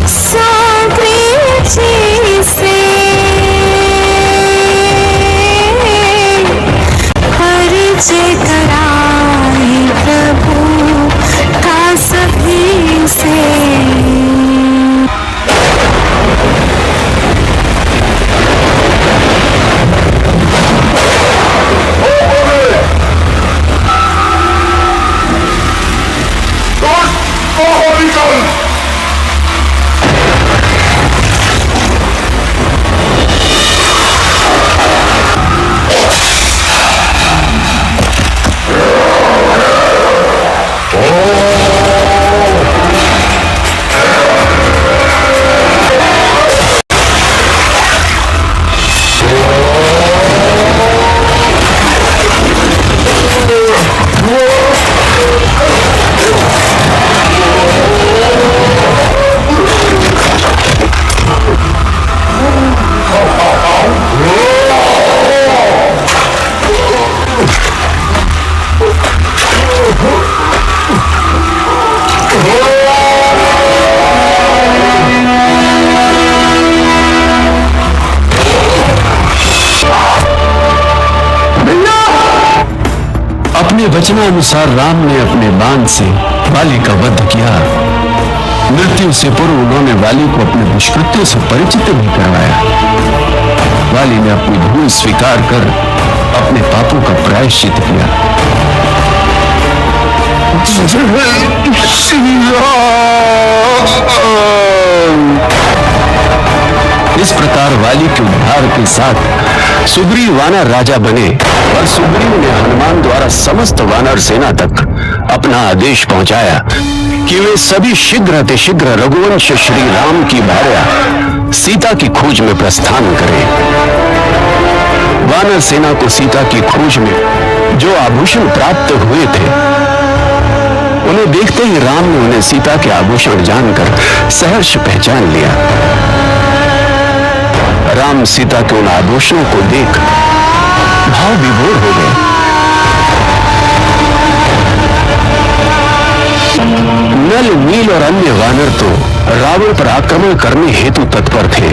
सुग्रीव जी से परिचय कराए प्रभु का सभी से। अपने वचनानुसार राम ने अपने बाण से वाली का वध किया। मृत्यु से पूर्व उन्होंने वाली को अपने दुष्कृत्यों से परिचित भी करवाया। वाली ने अपनी भूल स्वीकार कर अपने पापों का प्रायश्चित किया। इस प्रकार वाली के उद्धार के साथ सुग्रीव वानर राजा बने और सुग्रीव ने हनुमान द्वारा समस्त वानर सेना तक अपना आदेश पहुंचाया कि वे सभी शीघ्र अतिशीघ्र रघुवंश श्री राम की भार्या सीता की खोज में प्रस्थान करें। वानर सेना को सीता की खोज में जो आभूषण प्राप्त हुए थे, उन्हें देखते ही राम ने उन्हें सीता के आभूषण जानकर सहर्ष पहचान लिया। राम सीता के उन आभूषणों को देख भाव विभोर हो गए। नल, नील और अन्य वानर तो रावण पर आक्रमण करने हेतु तत्पर थे,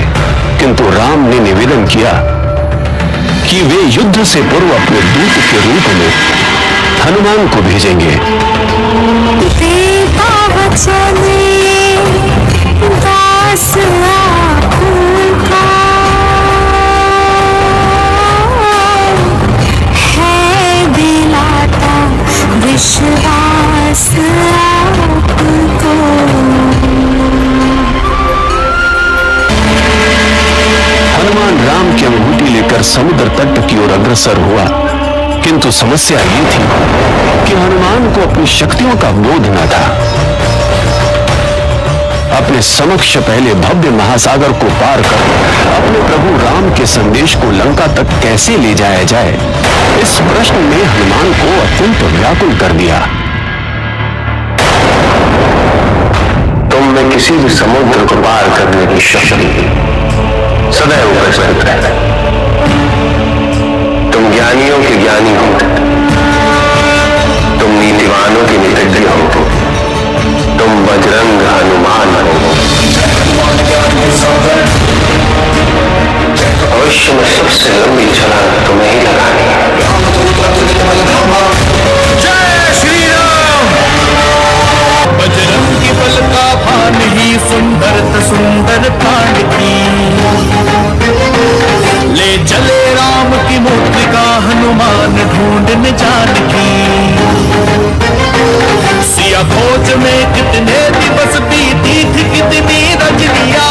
किंतु राम ने निवेदन किया कि वे युद्ध से पूर्व अपने दूत के रूप में हनुमान को भेजेंगे। विश्वास आपको। हनुमान राम की अंगूठी लेकर समुद्र तट की ओर अग्रसर हुआ, किंतु समस्या ये थी कि हनुमान को अपनी शक्तियों का बोध न था। अपने समक्ष पहले भव्य महासागर को पार कर अपने प्रभु राम के संदेश को लंका तक कैसे ले जाया जाए, इस प्रश्न ने हनुमान को अत्यंत व्याकुल कर दिया। तुम में किसी भी समुद्र को पार करने की शक्ति सदैव उपस्थित रहना। तुम ज्ञानियों के ज्ञानी हो, तुम नीतिवानों के नीतिज्ञ हो, तुम बजरंग हनुमान हो। अवश्य में सबसे लंबी छलांग तुम्हें ही लगानी है। जय श्री राम। बजरंग की बल का भान ही सुंदर सुंदर कांड की, ले चले राम की मूर्तिका हनुमान ढूंढने जानकी। सिया खोज में कितने दिवस बीती थी, कितनी रजनिया,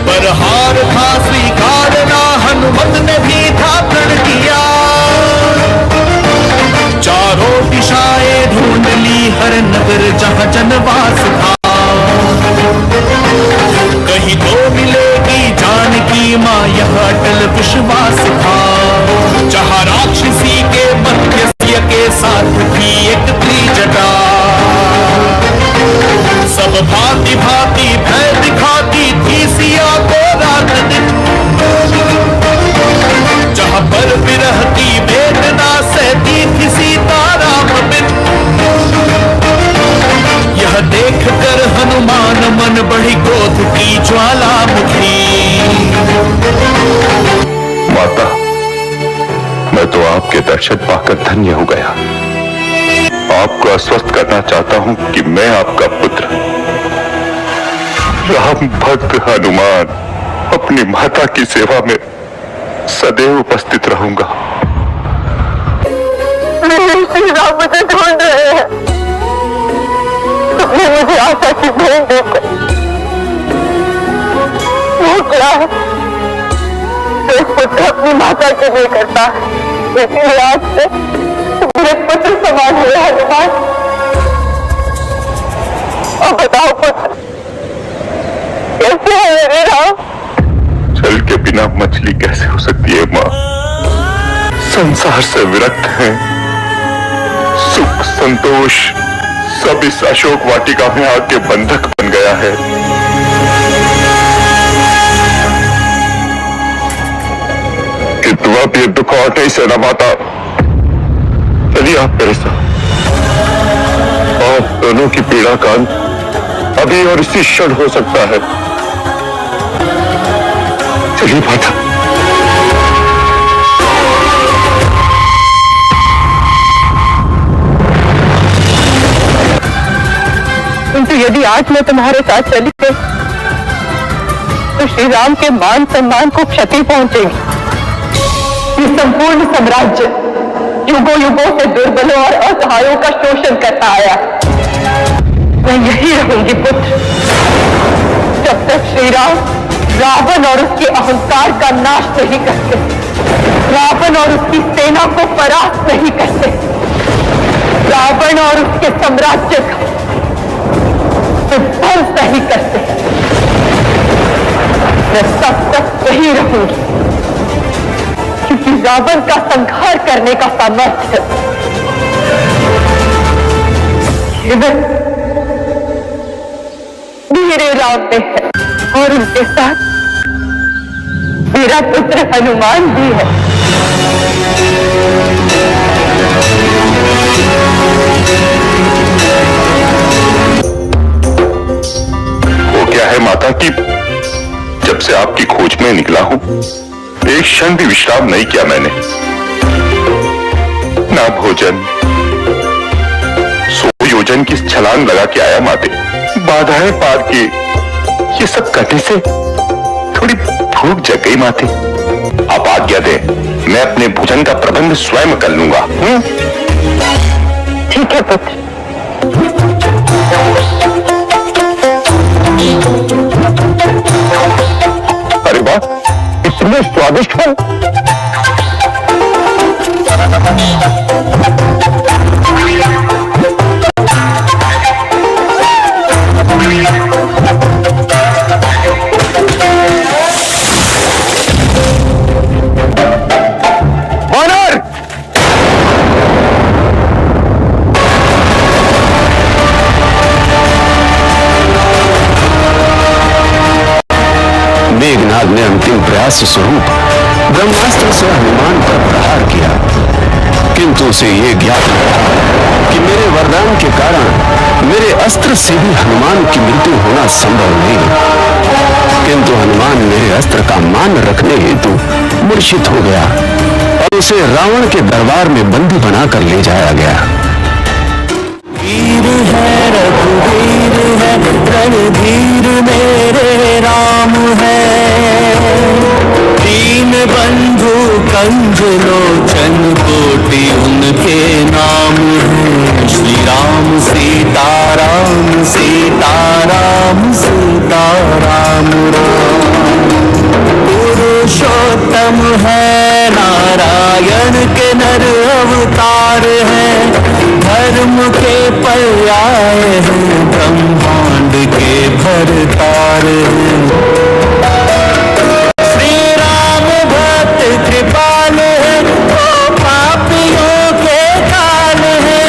पर हार था स्वीकार ना हनुमत ने भी था प्रण किया। चारों दिशाएं ढूंढ ली हर नगर जहां जनवास था, कहीं तो मिलेगी जानकी मां यह अटल विश्वास था। जहां राक्षसी के मध्य के साथ थी एक त्रिजटा, सब भांति भांति भय दिखाती थी सिया को रात दिन। जहां पर विरह की वेदना सहती थी सीता राम बिन, यह देख कर हनुमान मन बड़ी क्रोध की ज्वालामुखी। माता, मैं तो आपके दर्शन पाकर धन्य हो गया। आपको आश्वस्त करना चाहता हूं कि मैं आपका पुत्र राम भक्त हनुमान अपनी माता की सेवा में सदैव उपस्थित रहूंगा। राम मुझे ढूंढ रहे हैं, तुमने मुझे आशा की भेंट देकर वो क्या है, एक पुत्र अपनी माता के लिए करता है, इसलिए आज से मेरे पुत्र समान हुए हनुमान। और बताओ पुत्र, कैसे है मेरे राम? जल के बिना मछली कैसे हो सकती है माँ? संसार से विरक्त है, सुख संतोष सब इस अशोक वाटिका में आके बंधक बन गया है। कितना भी दुख और नहीं सहना माता, चलिए आप मेरे साथ। आप दोनों की पीड़ा का अंत अभी और इसी क्षण हो सकता है। चलिए माता। किंतु यदि आज मैं तुम्हारे साथ चली गई तो श्री राम के मान सम्मान को क्षति पहुंचेगी। ये संपूर्ण साम्राज्य युगों युगों से दुर्बलों और असहायों का शोषण करता आया। मैं यही रहूंगी पुत्र, जब तक श्री राम रावण और उसके अहंकार का नाश नहीं करते। रावण और उसकी सेना को परास्त नहीं करते, रावण और उसके साम्राज्य का ध्वंस नहीं करते, मैं तब तक वही रहूंगी, क्योंकि रावण का संहार करने का सामर्थ्य केवल मेरे राम में है, और उनके साथ मेरा पुत्र हनुमान भी है। वो क्या है माता कि जब से आपकी खोज में निकला हूं, एक क्षण भी विश्राम नहीं किया मैंने, ना भोजन, 100 योजन की छलांग लगा के आया माते, बाधाएं पार की, ये सब करने से थोड़ी भूख जग गई माते। आप आज्ञा दे, मैं अपने भोजन का प्रबंध स्वयं कर लूंगा। ठीक है पुत्र। अरे वाह, इतने स्वादिष्ट फल। मेघनाद ने अंतिम प्रयास स्वरूप ब्रह्मास्त्र से हनुमान पर प्रहार किया, किंतु उसे ये ज्ञात न था कि मेरे वरदान के कारण मेरे अस्त्र से भी हनुमान की मृत्यु होना संभव नहीं। किंतु हनुमान मेरे अस्त्र का मान रखने हेतु मूर्छित हो गया और उसे रावण के दरबार में बंदी बनाकर ले जाया गया। वीर है रघुवीर है, रणधीर मेरे राम है, दीन बंधु कंज लोचन कोटि उनके नाम है। श्री राम सीताराम सीताराम सीताराम राम, पुरुषोत्तम है, नारायण के नर अवतार है, धर्म के पर्याय हैं, ब्रह्मांड के भरतार हैं। श्री राम भक्त कृपाल है, वो पापियों के काल है,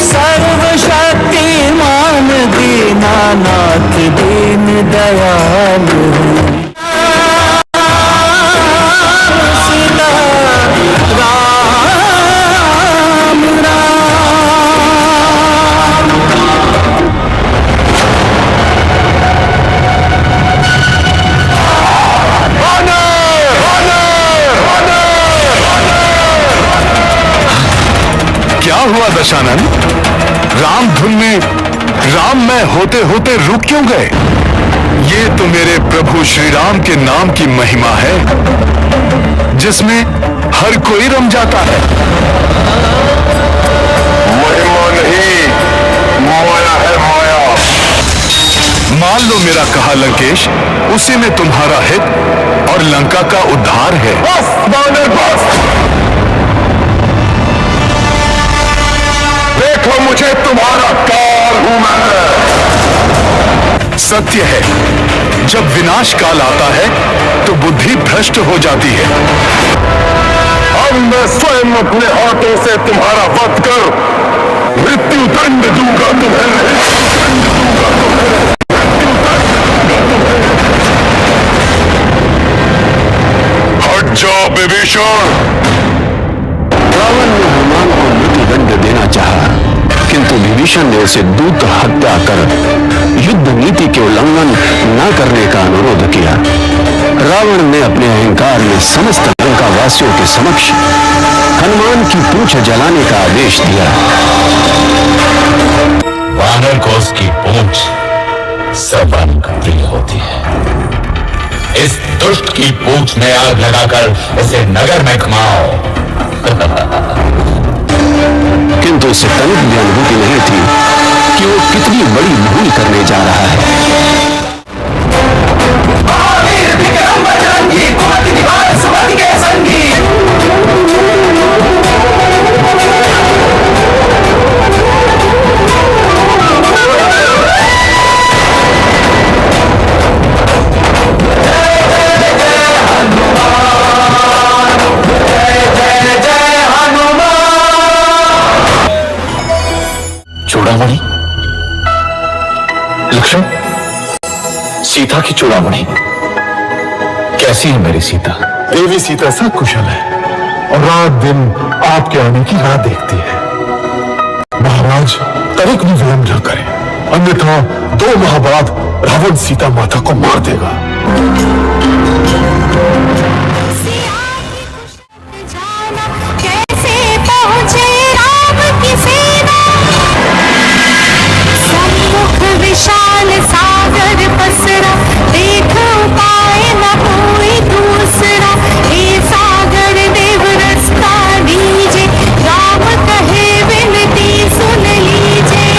सर्वशक्तिमान दीनानाथ दीन दयाल है। क्या हुआ दशानन? राम धुन में राममय होते होते रुक क्यों गए? ये तो मेरे प्रभु श्री राम के नाम की महिमा है, जिसमें हर कोई रम जाता है। महिमा नहीं, माया है माया। मान लो मेरा कहा लंकेश, उसी में तुम्हारा हित और लंका का उद्धार है। बस बानर बस, देखो मुझे तुम्हारा काल हूं मैं। सत्य है, जब विनाश काल आता है तो बुद्धि भ्रष्ट हो जाती है। अब मैं स्वयं अपने हाथों से तुम्हारा वध कर मृत्यु दंड दूंगा तुम्हें। हट जाओ विभीषण। रावण ने हनुमान को मृत्युदंड देना चाहा, किंतु विभीषण ने उसे दूत हत्या कर युद्ध नीति के उल्लंघन न करने का अनुरोध किया। रावण ने अपने अहंकार में समस्त लंका वासियों के समक्ष हनुमान की पूंछ जलाने का आदेश दिया। वानर को उसकी पूंछ सर्वान का प्रिय होती है। इस दुष्ट की पूंछ में आग लगाकर इसे नगर में घुमाओ। किंतु उसे तनिक भी अनुभूति नहीं थी कि वो कितनी बड़ी भूल करने जा रहा है। चूड़ामणि? लक्ष्मण, सीता की चूड़ामणि कैसी है मेरी सीता? देवी सीता सब कुशल है और रात दिन आपके आने की राह देखती है। महाराज तनिक भी विलंब न करें, अन्यथा 2 माह बाद रावण सीता माता को मार देगा। कैसे पहुंचे राम की सेना, सम्मुख विशाल सागर पसरा, देख पाए न कोई दूसरा। हे सागर देव रास्ता दीजे, राम कहे विनती सुन लीजे।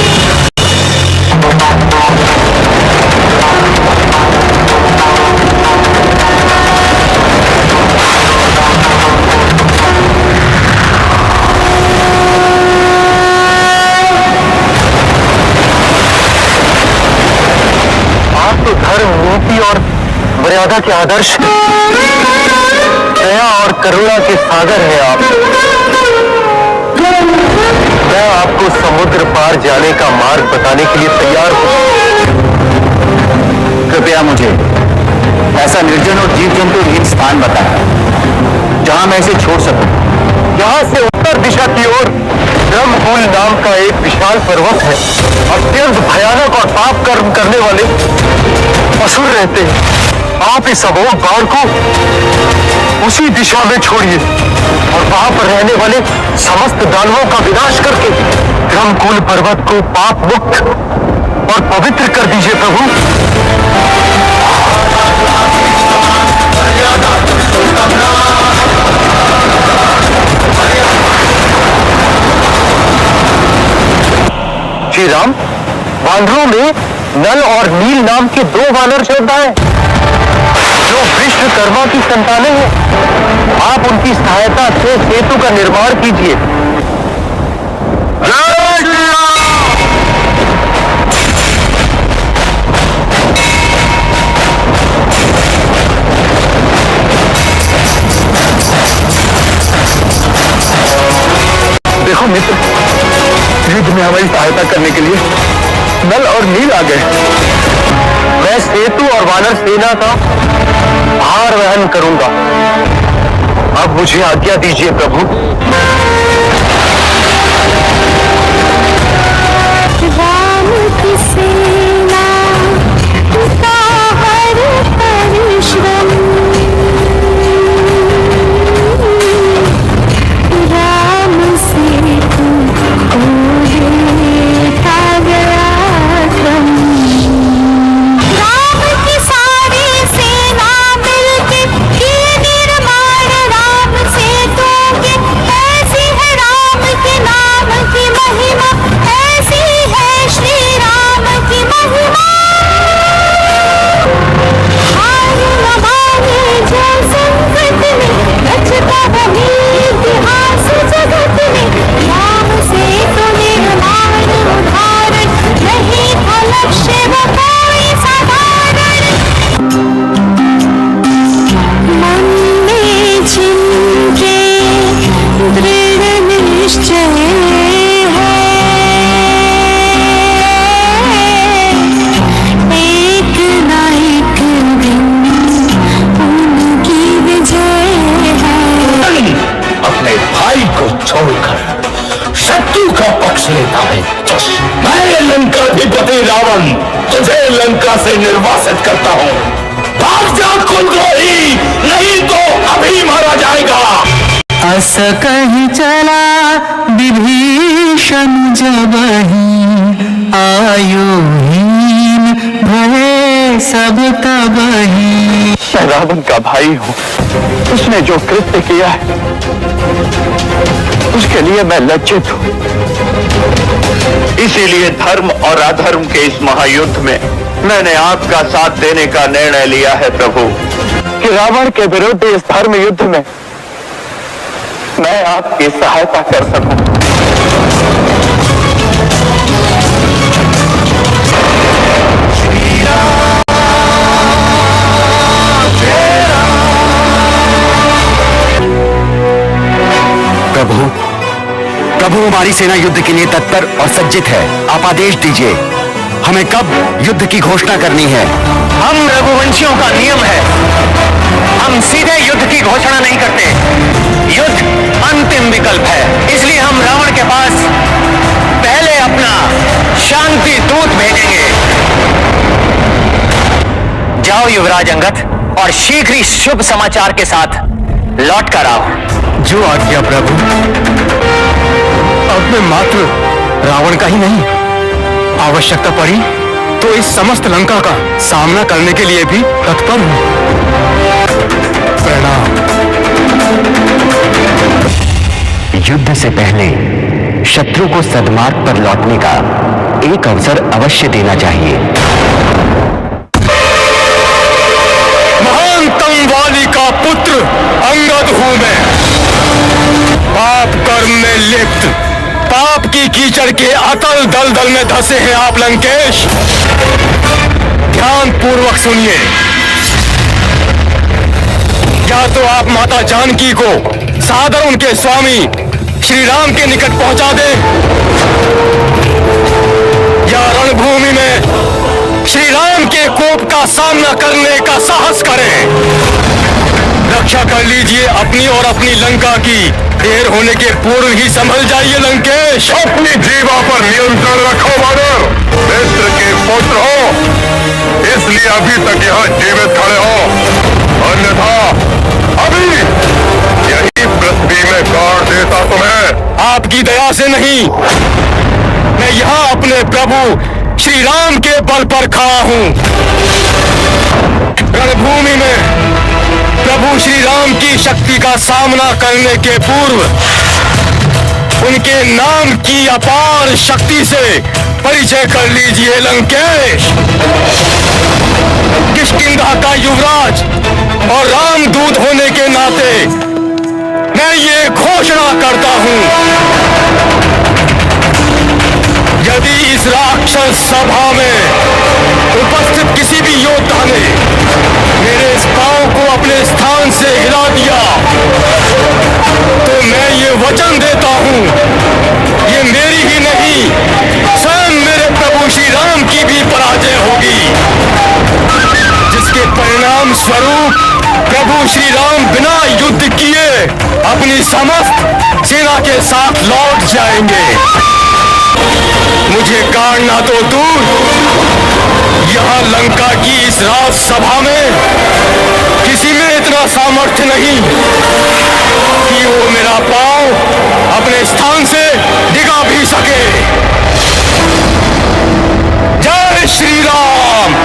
आप तो धर्म, नीति और मर्यादा के आदर्श, दया और करुणा के सागर हैं आप। मैं आपको समुद्र पार जाने का मार्ग बताने के लिए तैयार हूं। कृपया मुझे ऐसा निर्जन और जीव जंतु रहित स्थान बताएं जहां मैं इसे छोड़ सकूं। यहां से उत्तर दिशा की ओर ब्रह्मकुल नाम का एक विशाल पर्वत है। अत्यंत भयानक और पाप कर्म करने वाले असुर रहते हैं। आप इस अमोघ बाण को उसी दिशा में छोड़िए और वहां पर रहने वाले समस्त दानवों का विनाश करके ब्रह्मकुल पर्वत को पाप मुक्त और पवित्र कर दीजिए प्रभु। श्री राम, वानरों में नल और नील नाम के 2 वानर योद्धा हैं जो विश्वकर्मा की संतानें हैं। आप उनकी सहायता से सेतु का निर्माण कीजिए। देखो मित्र, युद्ध में हमारी सहायता करने के लिए नल और नील आ गए। मैं सेतु और वानर सेना का भार वहन करूंगा। अब मुझे आज्ञा दीजिए प्रभु। राम की सेना का हर परिश्रम, राम से तुमको देखा गया क्रम। राम की सारी सेना मिलके की निर्माण राम से के, ऐसी है राम के नाम की महिमा, ऐसी है श्री राम की महिमा। हार न माने जो संकट में, रचता वही इतिहास जगत में। राम से तो निर्माण उदाहरण, नहीं था लक्ष्य वो कोई साधारण। मन में जिनके दृढ़ निश्चय है, एक ना एक दिन उनकी विजय है। अपने भाई को छोड़कर शत्रु का पक्ष लेता है। मैं लंकाधिपति रावण तुझे लंका से निर्वासित करता हूँ। भाग जा कुलद्रोही, नहीं तो अभी मारा जाएगा। अस कहीं चला विभीषण जब ही, आयुहीन भये सब तब ही। मैं रावण का भाई हूँ। उसने जो कृत्य किया है उसके लिए मैं लज्जित हूँ। इसीलिए धर्म और अधर्म के इस महायुद्ध में मैंने आपका साथ देने का निर्णय लिया है प्रभु। कि रावण के विरुद्ध इस धर्म युद्ध में मैं आपकी सहायता कर सकूं। प्रभु हमारी सेना युद्ध के लिए तत्पर और सज्जित है। आप आदेश दीजिए, हमें कब युद्ध की घोषणा करनी है? हम रघुवंशियों का नियम है, हम सीधे युद्ध की घोषणा नहीं करते। युद्ध अंतिम विकल्प है, इसलिए हम रावण के पास पहले अपना शांति दूत भेजेंगे। जाओ युवराज अंगद, और शीघ्र ही शुभ समाचार के साथ लौट कर आओ। जो आज्ञा प्रभु। अब मैं मात्र रावण का ही नहीं, आवश्यकता पड़ी तो इस समस्त लंका का सामना करने के लिए भी तत्पर हूं। प्रणाम। युद्ध से पहले शत्रु को सद्मार्ग पर लौटने का एक अवसर अवश्य देना चाहिए। महानतम वाली का पुत्र अंगद हूं मैं, पाप कर्म में लिप्त, पाप की कीचड़ के अतल दलदल में धंसे हैं आप लंकेश। ध्यान पूर्वक सुनिए, या तो आप माता जानकी को सादर उनके स्वामी श्री राम के निकट पहुंचा दें, या रणभूमि में श्री राम के कोप का सामना करने का साहस करें। रक्षा कर लीजिए अपनी और अपनी लंका की। देर होने के पूर्व ही संभल जाइए लंकेश। अपनी जीवा पर नियंत्रण रखो वानर। मित्र के पुत्र हो, इसलिए अभी तक यहाँ जीवित खड़े हो, अन्यथा अभी यही पृथ्वी में गाड़ देता तुम्हें। आपकी दया से नहीं, मैं यहाँ अपने प्रभु श्री राम के बल पर खड़ा हूँ। रणभूमि में प्रभु श्री राम की शक्ति का सामना करने के पूर्व उनके नाम की अपार शक्ति से परिचय कर लीजिए लंकेश। किष्किंधा का युवराज और रामदूत होने के नाते मैं ये घोषणा करता हूं, यदि इस राक्षस सभा में उपस्थित किसी भी योद्धा ने मेरे इस पांव को अपने स्थान से हिला दिया, तो मैं ये वचन देता हूं, ये मेरी ही नहीं, स्वयं मेरे प्रभु श्री राम की भी पराजय होगी, जिसके परिणाम स्वरूप प्रभु श्री राम बिना युद्ध किए अपनी समस्त सेना के साथ लौट जाएंगे। मुझे गाड़ना तो दूर, यहाँ लंका की इस राज सभा में किसी में इतना सामर्थ्य नहीं कि वो मेरा पांव अपने स्थान से डिगा भी सके। जय श्री राम।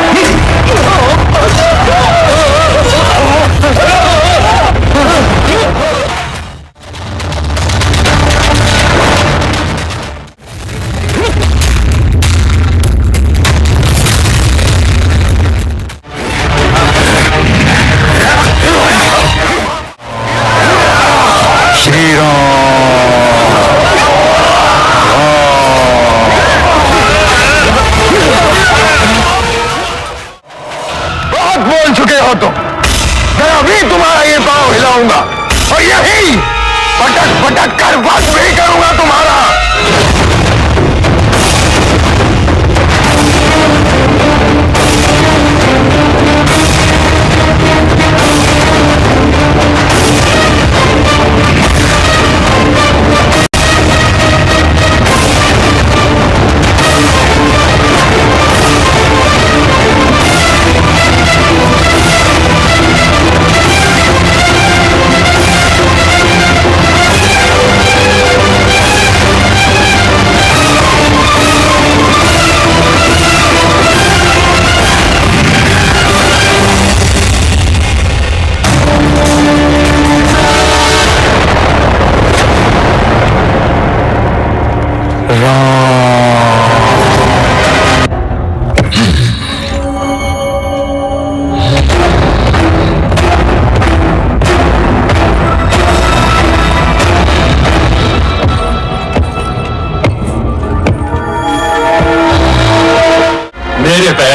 तो मैं अभी तुम्हारा ये पांव हिलाऊंगा और यही पटक पटक कर वध भी करूंगा तुम्हारा।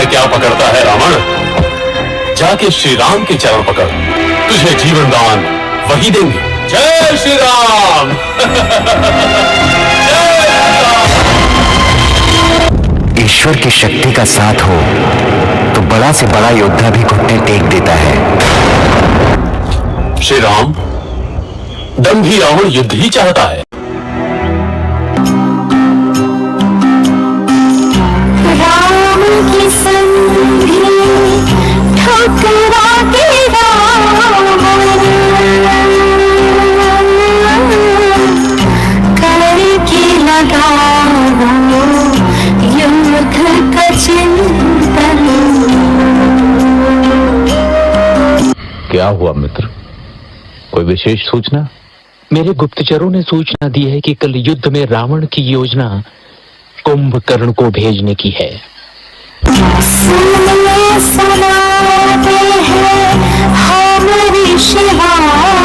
क्या पकड़ता है रावण? जाके श्री राम के चरण पकड़, तुझे जीवन दान वही देंगे। जय श्री राम। ईश्वर की शक्ति का साथ हो तो बड़ा से बड़ा योद्धा भी घुटने टेक देता है। श्री राम, दंभी रावण युद्ध ही चाहता है। राम की संधि ठुकरा के करके लगा युद्ध का चिंतन। क्या हुआ मित्र, कोई विशेष सूचना? मेरे गुप्तचरों ने सूचना दी है कि कल युद्ध में रावण की योजना कुंभकर्ण को भेजने की है। सुनाते हैं हम ऋषिवाणी,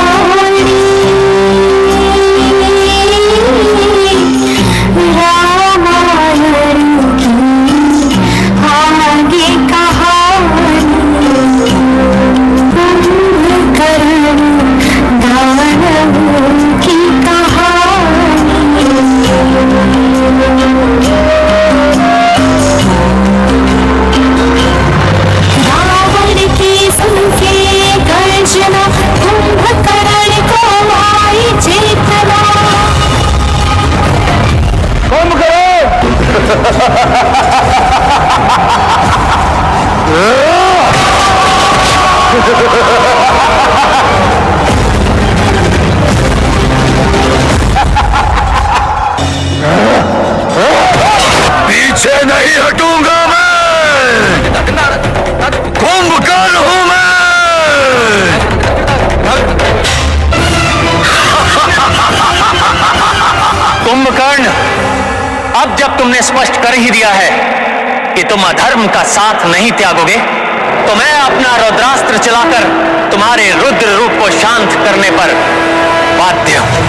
रामायण की आगे कहानी, कुंभकर्ण दानवों की कहानी। रावण की संख्या गर्जना, कुंभकर्ण को आई चेतना। पीछे नहीं हटूंगा मैं, कुंभकर्ण हूं मैं। कुंभकर्ण, अब जब तुमने स्पष्ट कर ही दिया है कि तुम अधर्म का साथ नहीं त्यागोगे, तो मैं अपना रुद्रास्त्र चलाकर तुम्हारे रुद्र रूप को शांत करने पर बाध्य हूं।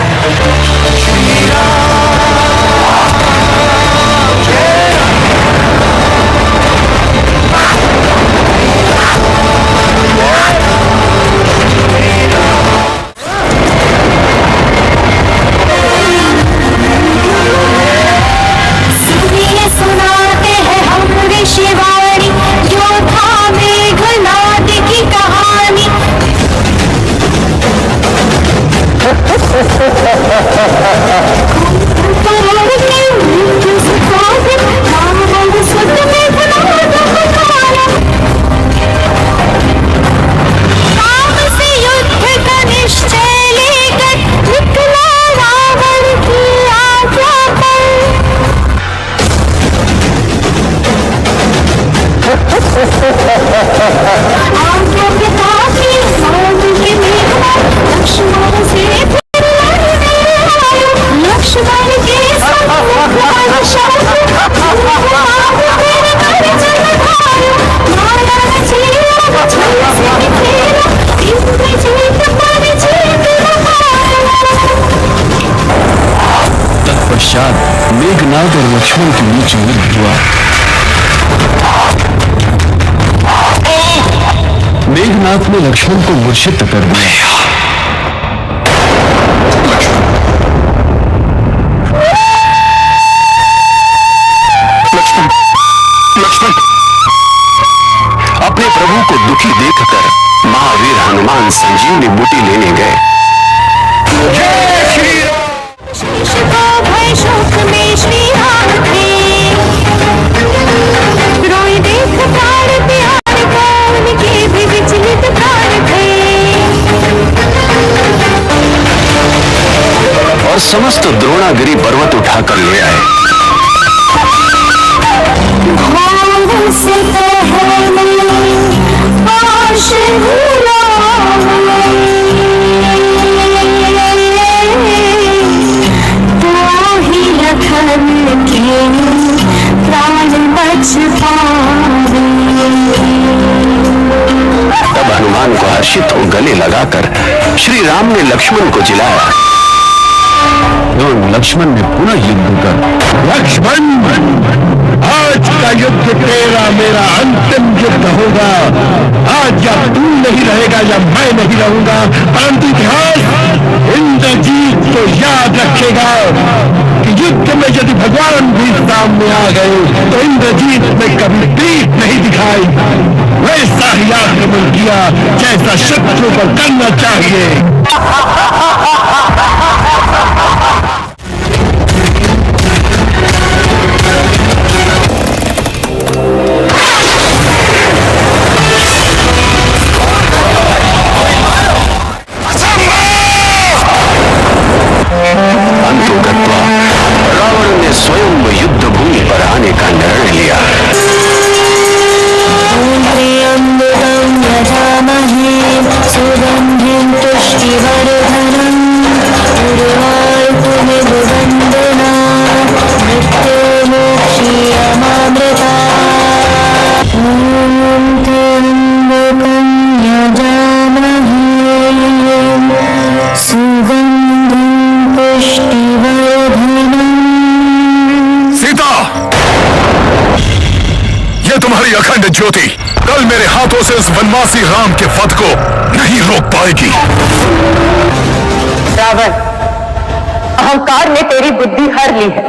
सुनाते हैं हम ऋषिवाणी, योद्धा मेघनाद की कहानी। राम से युद्ध का निश्चय लेकर निकला रावण की आज्ञा पर। आज्ञा पिता की मांग के मेघनाद लक्ष्मण से फिर लड़ने आए। लक्ष्मण के संग मुखर शब्द आग फिर कर चल भायो। माया जीवा छल से खेला, इंद्रजीत पर जीत रहायो। तत्पश्चात मेघनाद और लक्ष्मण के बीच युद्ध हुआ। मेघनाद ने लक्ष्मण को मूर्छित कर दिया। लक्ष्मण अपने प्रभु को दुखी देखकर महावीर हनुमान संजीवनी बूटी लेने गए। शीश को भय शोक में श्री राम थे, रोई देख प्राण प्यार को उनके भी विचलित प्राण थे। और समस्त द्रोणागिरी पर्वत उठाकर ले आए। भाव से पहले पाश तो ही लखन के प्राण बच पावे। तब हनुमान को हर्षित हो गले लगाकर श्री राम ने लक्ष्मण को जिलाया। और लक्ष्मण ने पुनः युद्ध कर लक्ष्मण, आज का युद्ध तेरा मेरा अंतिम युद्ध होगा। आज या तू नहीं रहेगा या मैं नहीं रहूंगा, परंतु इतिहास इंद्रजीत तो याद रखेगा कि युद्ध में यदि भगवान भी सामने आ गए तो इंद्रजीत ने कभी पीठ नहीं दिखाई, वैसा ही आक्रमण किया जैसा शत्रु पर करना चाहिए। रावण ने स्वयं युद्ध भूमि पर आने का निर्णय लिया। सुगंधिं पुष्टिवर्धनम् उर्वारुकमिवन्दना मृत्युमोक्षीयमामृता ॐ त्र्यम्बकं यजामहे सुगन्धिं पुष्टिवर्धनम्। सीता, ये तुम्हारी अखंड ज्योति कल मेरे हाथों से उस वनवासी राम के वध को नहीं रोक पाएगी। रावण, अहंकार ने तेरी बुद्धि हर ली है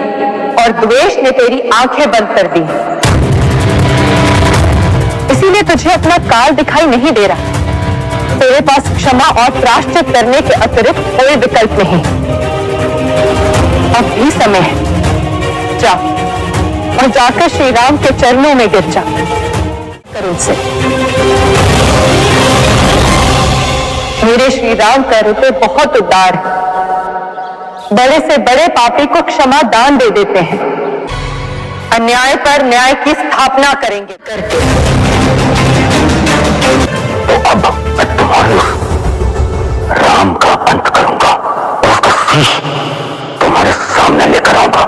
और द्वेष ने तेरी आंखें बंद कर दी, इसीलिए तुझे अपना काल दिखाई नहीं दे रहा। तेरे पास क्षमा और प्रायश्चित करने के अतिरिक्त कोई विकल्प नहीं। अब भी समय है, जा और जाकर श्री राम के चरणों में गिर जा। कर उनसे, मेरे श्री राम का हृदय बहुत उदार है, बड़े से बड़े पापी को क्षमा दान दे देते हैं, अन्याय पर न्याय की स्थापना करेंगे करके। तो अब मैं तुम्हारे राम का अंत करूंगा और उसका शीश तुम्हारे सामने लेकर आऊंगा।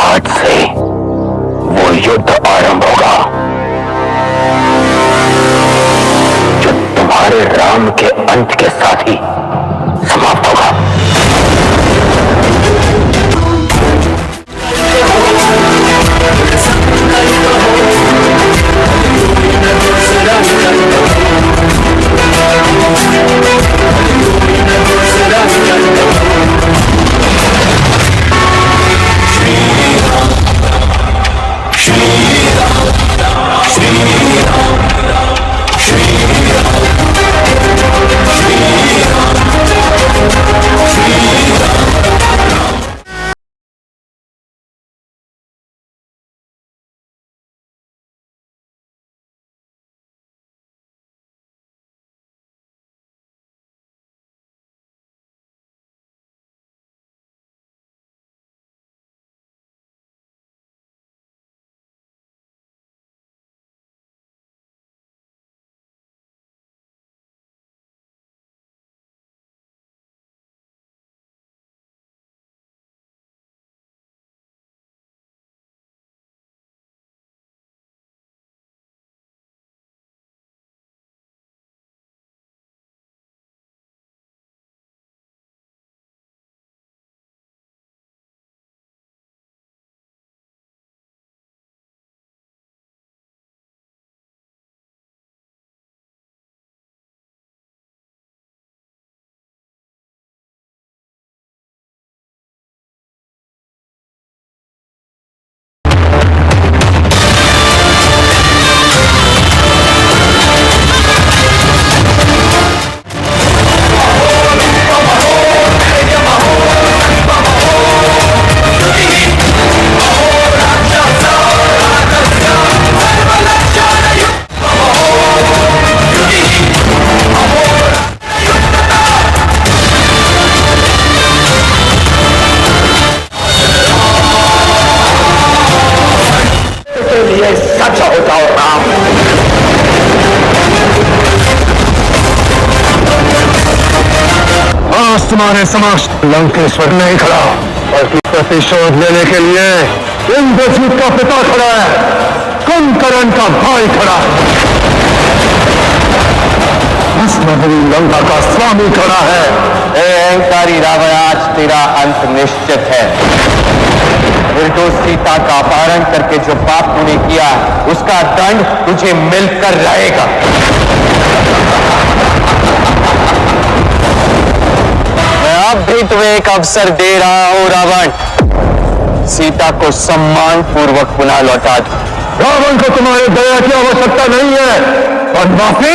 आज से वो युद्ध आरंभ होगा जो तुम्हारे राम के अंत के साथ ही समाप्त होगा। तुम्हारे समक्ष लंकेश्वर नहीं खड़ा, बल्कि प्रतिशोध लेने के लिए इंद्रजीत का पिता खड़ा है, कुंभकर्ण का भाई खड़ा है। महरी लंका का स्वामी खड़ा है। ए अहंकारी रावण, आज तेरा अंत निश्चित है। निर्दोष सीता का अपहरण करके जो पाप तूने किया, उसका दंड तुझे मिलकर रहेगा। मैं अब भी तुम्हें एक अवसर दे रहा हूं रावण, सीता को सम्मान पूर्वक पुनः लौटा दो। रावण को तुम्हारे दया की आवश्यकता नहीं है। और माफी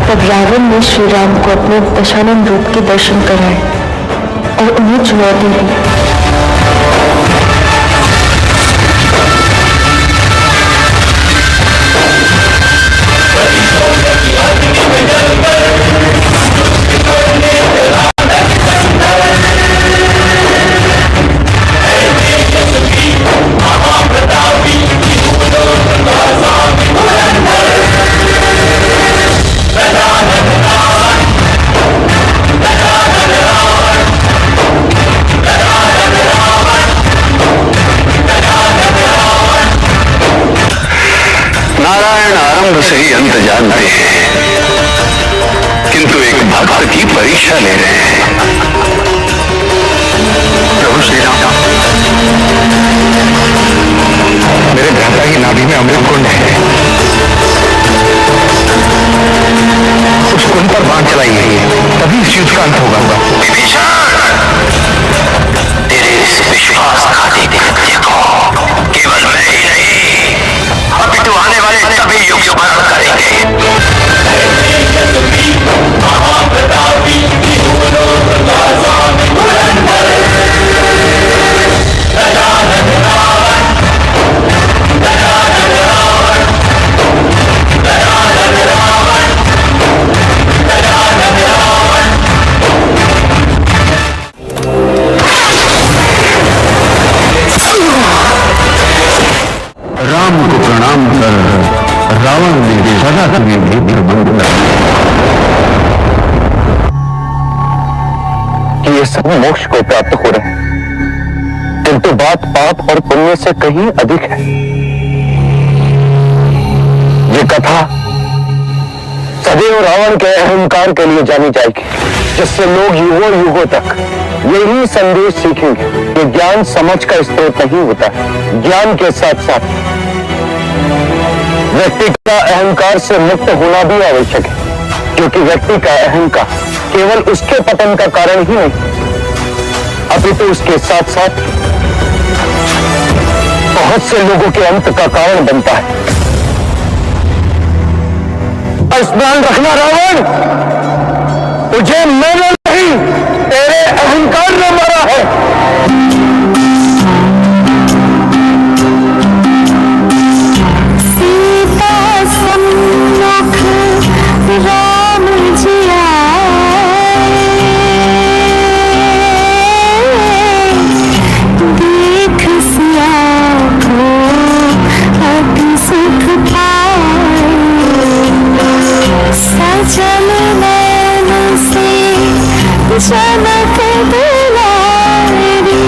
तब रावण ने श्री राम को अपने दशानन रूप के दर्शन कराए और उन्हें चुनौती दी। नारायण आरंभ से ही अंत जानते हैं, किंतु एक भक्त की परीक्षा ले रहे हैं। प्रभु श्री राम, मेरे भ्राता की नाभि में अमृत कुंड है, उस कुंड पर बाण चलाई गई है, तभी इस युद्ध का अंत होगा। तेरे इस विश्वासघाती कृत्य को केवल मैं ही नहीं, अपितु आने वाले सभी युग स्मरण करेंगे। राम को प्रणाम कर रावण ने सदा तुम्हें भी प्रबंध कर कि ये सब मोक्ष को प्राप्त हो रहे हैं, किंतु बात पाप और पुण्य से कहीं अधिक है। ये कथा सदैव रावण के अहंकार के लिए जानी जाएगी, जिससे लोग युगों युगों तक यही संदेश सीखेंगे कि ज्ञान समझ का स्रोत नहीं होता है। ज्ञान के साथ साथ व्यक्ति का अहंकार से मुक्त होना भी आवश्यक है, क्योंकि व्यक्ति का अहंकार केवल उसके पतन का कारण ही नहीं, अपितु उसके साथ साथ बहुत से लोगों के अंत का कारण बनता है। स्मरण रखना रावण, तुझे मैंने नहीं, तेरे अहंकार ने मारा है। सीता सम्मुख राम जी आए, देख सिया को अति सुख पाए, सजल नैन से जनक दुलारी,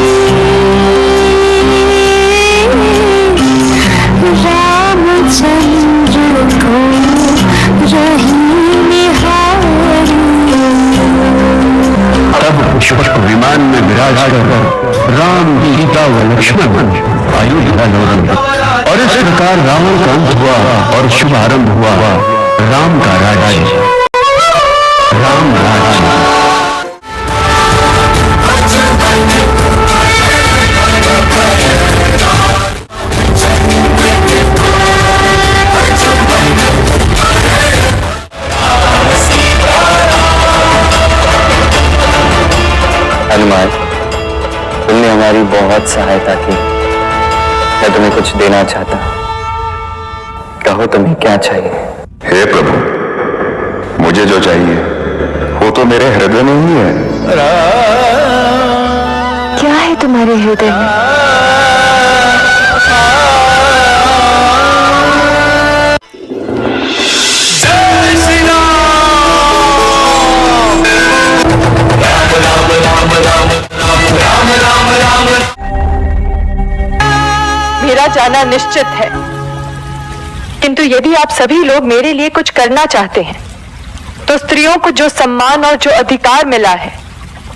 रामचंद्र राजकर राम, सीता व लक्ष्मण अयोध्या लौटे और इस प्रकार रावण का अंत हुआ और शुभारंभ हुआ राम का राज्य। राम राज्य। हनुमान, तुमने हमारी बहुत सहायता की। मैं तुम्हें कुछ देना चाहता हूं। कहो तुम्हें क्या चाहिए? हे प्रभु, मुझे जो चाहिए वो तो मेरे हृदय में ही है। क्या है तुम्हारे हृदय में? मेरा जाना निश्चित है, किंतु यदि आप सभी लोग मेरे लिए कुछ करना चाहते हैं तो स्त्रियों को जो सम्मान और जो अधिकार मिला है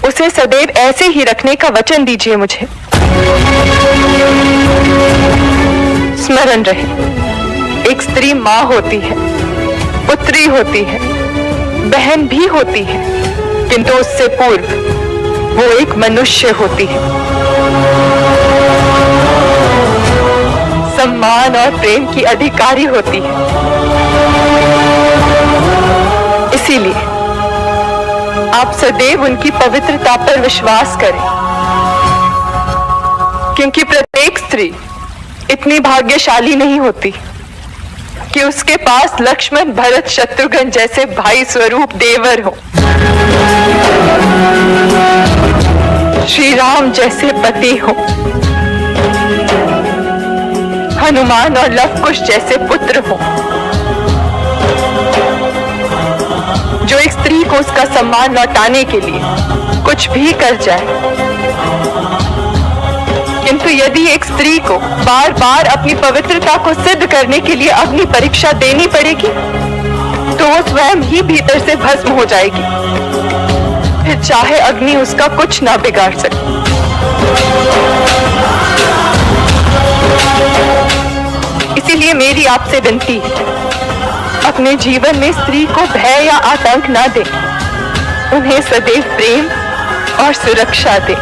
उसे सदैव ऐसे ही रखने का वचन दीजिए मुझे। स्मरण रहे, एक स्त्री मां होती है, पुत्री होती है, बहन भी होती है, किंतु उससे पूर्व वो एक मनुष्य होती है। सम्मान और प्रेम की अधिकारी होती है। इसीलिए आप सदैव उनकी पवित्रता पर विश्वास करें, क्योंकि प्रत्येक स्त्री इतनी भाग्यशाली नहीं होती कि उसके पास लक्ष्मण, भरत, शत्रुघ्न जैसे भाई स्वरूप देवर हो, श्री राम जैसे पति हो, हनुमान और लव कुश जैसे पुत्र हो, जो एक स्त्री को उसका सम्मान लौटाने के लिए कुछ भी कर जाए। किंतु यदि एक स्त्री को बार बार अपनी पवित्रता को सिद्ध करने के लिए अग्नि परीक्षा देनी पड़ेगी तो वो स्वयं ही भीतर से भस्म हो जाएगी, फिर चाहे अग्नि उसका कुछ ना बिगाड़ सके। इसीलिए मेरी आपसे विनती है, अपने जीवन में स्त्री को भय या आतंक ना दें, उन्हें सदैव प्रेम और सुरक्षा दें,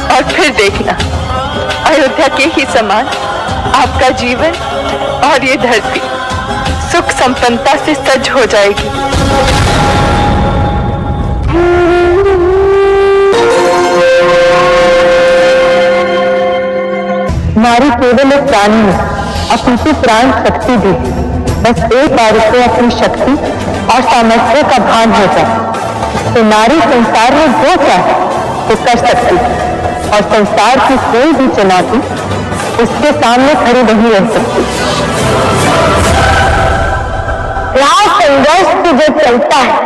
और फिर देखना अयोध्या के ही समान आपका जीवन और ये धरती सुख संपन्नता से सज हो जाएगी। नारी केवल एक प्राणी है, अपनी प्राण शक्ति दी। बस एक बार उसे अपनी शक्ति और सामर्थ्य का भान हो जाए तो नारी संसार में जो चाहे वो कर सकती है, और संसार की कोई भी चुनौती उसके सामने खड़ी नहीं रह सकती। राज संघर्ष से जो चलता है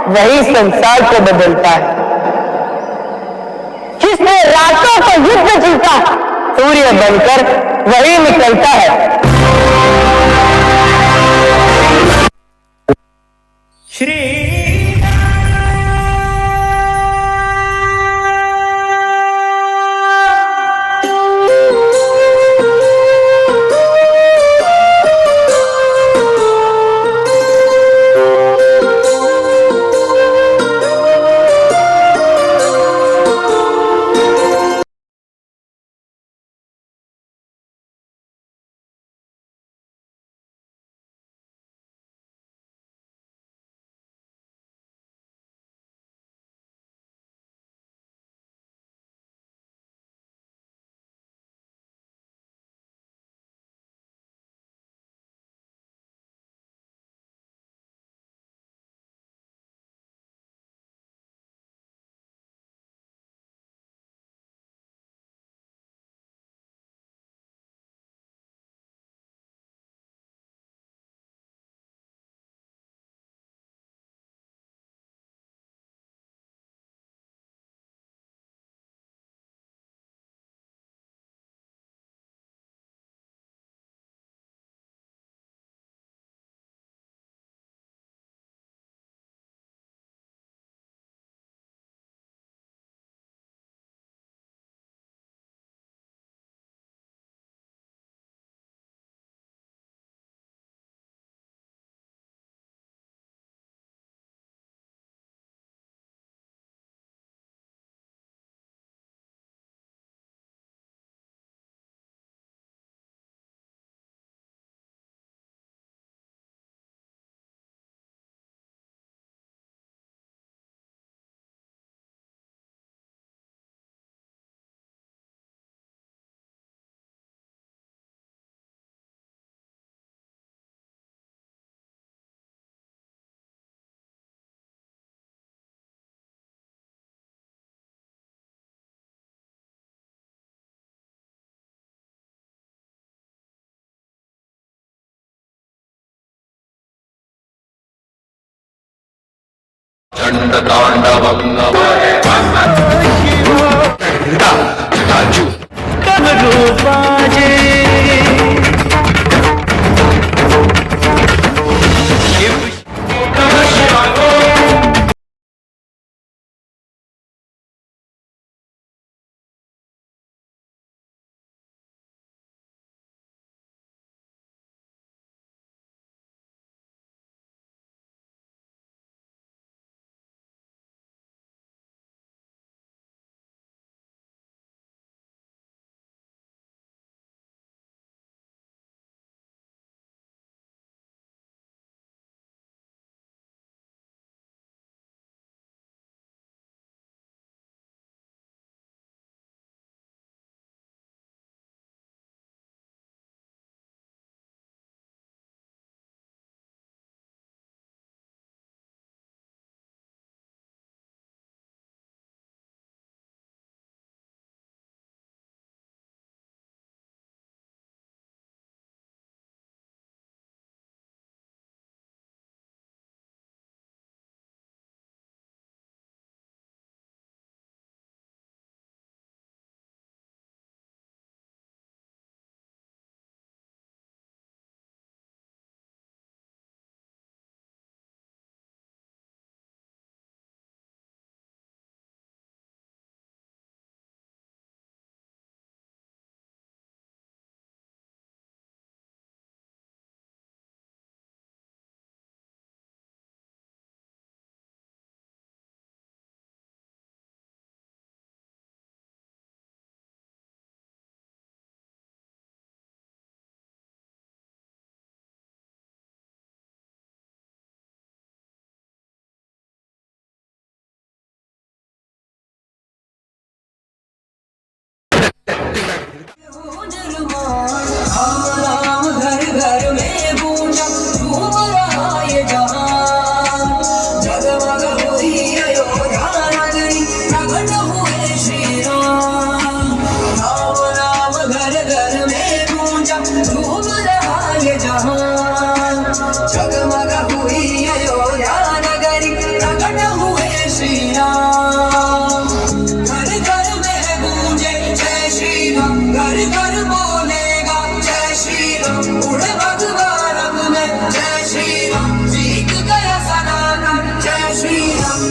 वही संसार को बदलता है। जिसने रातों को युद्ध जीता सूर्य बनकर वही निकलता है। श्री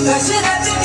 दशरथ